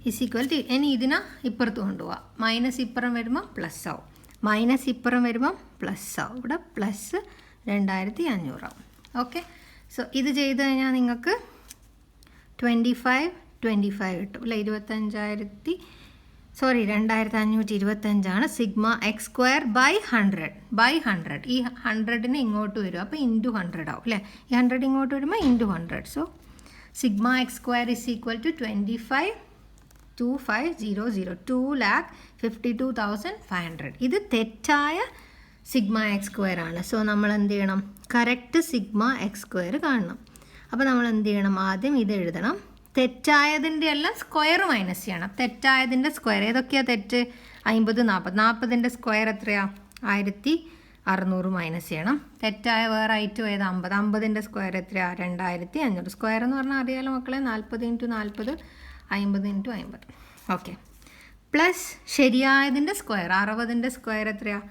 ഈസ് ഈക്വൽ ടു ഇനി ഇതിനെ ഇപ്പുറത്ത് കൊണ്ടുപോകാം. മൈനസ് ഇപ്പുറം വരുമ്പോൾ പ്ലസ് ആവും, മൈനസ് ഇപ്പുറം വരുമ്പോൾ പ്ലസ് ആവും. ഇവിടെ പ്ലസ് 2500 ആവും. ഓക്കെ, സോ ഇത് ചെയ്ത് കഴിഞ്ഞാൽ നിങ്ങൾക്ക് 25 കിട്ടും അല്ലേ? 2525 സിഗ്മ എക്സ് സ്ക്വയർ ബൈ 100. ഈ 100ന് ഇങ്ങോട്ട് വരും. അപ്പോൾ ഇൻറ്റു 100 ആവും അല്ലേ? ഈ 100 ഇങ്ങോട്ട് വരുമ്പോൾ into 100. So sigma X square is equal to 25,2500 2,52,500. ഇത് തെറ്റായ സിഗ്മ എക്സ് സ്ക്വയർ ആണ്. സോ നമ്മൾ എന്ത് ചെയ്യണം? കറക്റ്റ് സിഗ്മ എക്സ് സ്ക്വയർ കാണണം. അപ്പോൾ നമ്മൾ എന്ത് ചെയ്യണം? ആദ്യം ഇത് എഴുതണം. തെറ്റായതിൻ്റെ എല്ലാം സ്ക്വയർ മൈനസ് ചെയ്യണം. തെറ്റായതിൻ്റെ സ്ക്വയർ ഏതൊക്കെയാണ് തെറ്റ്? 50, 40. 40ൻ്റെ സ്ക്വയർ എത്രയാണ്? 1600 മൈനസ് ചെയ്യണം. തെറ്റായ വേറെ ഐറ്റം ഏത്? 50. 50ൻ്റെ സ്ക്വയർ എത്രയാണ്? 2500. സ്ക്വയർ എന്ന് പറഞ്ഞാൽ അറിയാലോ മക്കളെ, 40 × 40, 50 × 50. ഓക്കെ. പ്ലസ് ശരിയായതിൻ്റെ സ്ക്വയർ 60ൻ്റെ സ്ക്വയർ എത്രയാണ്?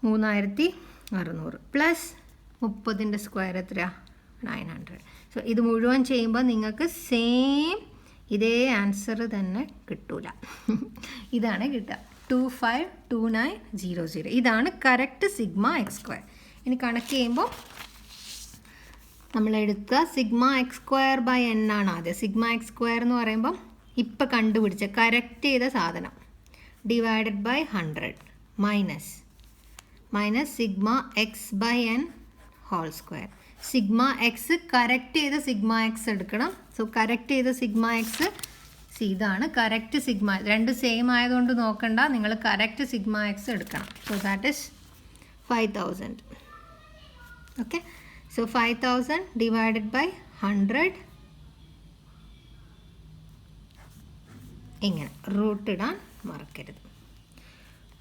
3600. പ്ലസ് 30ൻ്റെ സ്ക്വയർ എത്രയാണ്? 900. സോ ഇത് മുഴുവൻ ചെയ്യുമ്പോൾ നിങ്ങൾക്ക് സെയിം ഇതേ ആൻസർ തന്നെ കിട്ടൂല. ഇതാണ് കിട്ടുക 252900. ഇതാണ് കറക്റ്റ് സിഗ്മ എക്സ് സ്ക്വയർ. ഇനി കണക്ക് ചെയ്യുമ്പോൾ നമ്മൾ എടുക്കുക sigma X square by N ആണ് ആദ്യം. സിഗ്മ എക്സ് സ്ക്വയർ എന്ന് പറയുമ്പം ഇപ്പം കണ്ടുപിടിച്ച കറക്റ്റ് ചെയ്ത സാധനം divided by 100 minus sigma X by N whole square. Sigma X correct ചെയ്ത സിഗ്മ എക്സ് എടുക്കണം. സോ കറക്റ്റ് ചെയ്ത സിഗ്മ എക്സ് ഇതാണ് കറക്റ്റ് സിഗ്മ. രണ്ട് സെയിം ആയതുകൊണ്ട് നോക്കണ്ട, നിങ്ങൾ കറക്റ്റ് സിഗ്മ എക്സ് എടുക്കണം. So that is 5000. Okay. So 5000 divided by 100 ഇങ്ങനെ റൂട്ട് ഇടാൻ മറക്കരുത്.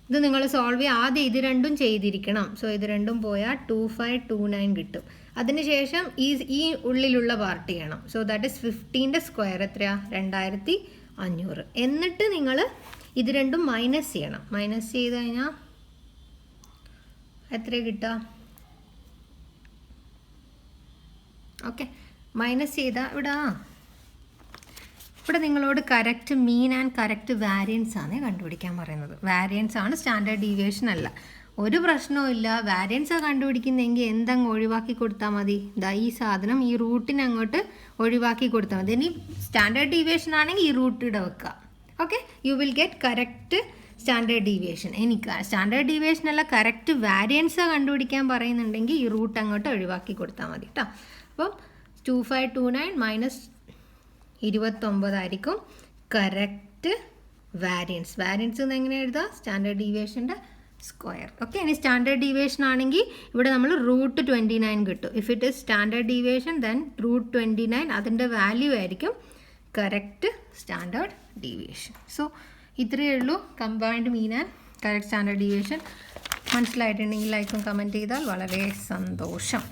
ഇത് നിങ്ങൾ സോൾവ് ചെയ്യുക. ആദ്യം ഇത് രണ്ടും ചെയ്തിരിക്കണം. സോ ഇത് രണ്ടും പോയാൽ 2529 കിട്ടും. അതിനുശേഷം ഈ ഉള്ളിലുള്ള പാർട്ട് ചെയ്യണം. സോ ദാറ്റ് ഇസ് 15ൻ്റെ സ്ക്വയർ എത്രയാണ്? 2500. എന്നിട്ട് നിങ്ങൾ ഇത് രണ്ടും മൈനസ് ചെയ്യണം. മൈനസ് ചെയ്ത് കഴിഞ്ഞാൽ എത്ര കിട്ടുക? ഓക്കെ. മൈനസ് ചെയ്താൽ ഇവിടെ നിങ്ങളോട് correct mean and correct variance ആണ് കണ്ടുപിടിക്കാൻ പറയുന്നത്. വാരിയൻസ് ആണ്, സ്റ്റാൻഡേർഡ് ഡീവിയേഷൻ അല്ല. ഒരു പ്രശ്നവും ഇല്ല. വാരിയൻസ് കണ്ടുപിടിക്കുന്നെങ്കിൽ എന്തങ്ങ് ഒഴിവാക്കി കൊടുത്താൽ മതി. ഈ സാധനം ഈ റൂട്ടിനെ അങ്ങോട്ട് ഒഴിവാക്കി കൊടുത്താൽ മതി. ഇനി സ്റ്റാൻഡേർഡ് ഡീവിയേഷൻ ആണെങ്കിൽ ഈ റൂട്ട് ഇവിടെ വെക്കുക. Okay. U will get correct standard deviation. എനിക്ക് സ്റ്റാൻഡേർഡ് ഡീവിയേഷൻ അല്ല, കറക്റ്റ് വാരിയൻസ് കണ്ടുപിടിക്കാൻ പറയുന്നുണ്ടെങ്കിൽ ഈ റൂട്ട് അങ്ങോട്ട് ഒഴിവാക്കി കൊടുത്താൽ മതി കേട്ടോ. അപ്പം 2529 മൈനസ് 29 ആയിരിക്കും കറക്റ്റ് വാരിയൻസ്. വാരിയൻസ് എന്ന് എങ്ങനെ എഴുതുക? സ്റ്റാൻഡേർഡ് ഡീവിയേഷൻ്റെ സ്ക്വയർ. ഓക്കെ. ഇനി സ്റ്റാൻഡേർഡ് ഡീവിയേഷൻ ആണെങ്കിൽ ഇവിടെ നമ്മൾ റൂട്ട് 29 കിട്ടും. If it is standard deviation then root 29 അതിൻ്റെ വാല്യൂ ആയിരിക്കും കറക്റ്റ് സ്റ്റാൻഡേർഡ് ഡീവിയേഷൻ. സോ ഇത്രയേ ഉള്ളൂ combined mean and correct standard deviation. മനസ്സിലായിട്ടുണ്ടെങ്കിൽ ലൈക്കും കമൻറ്റ് ചെയ്താൽ വളരെ സന്തോഷം.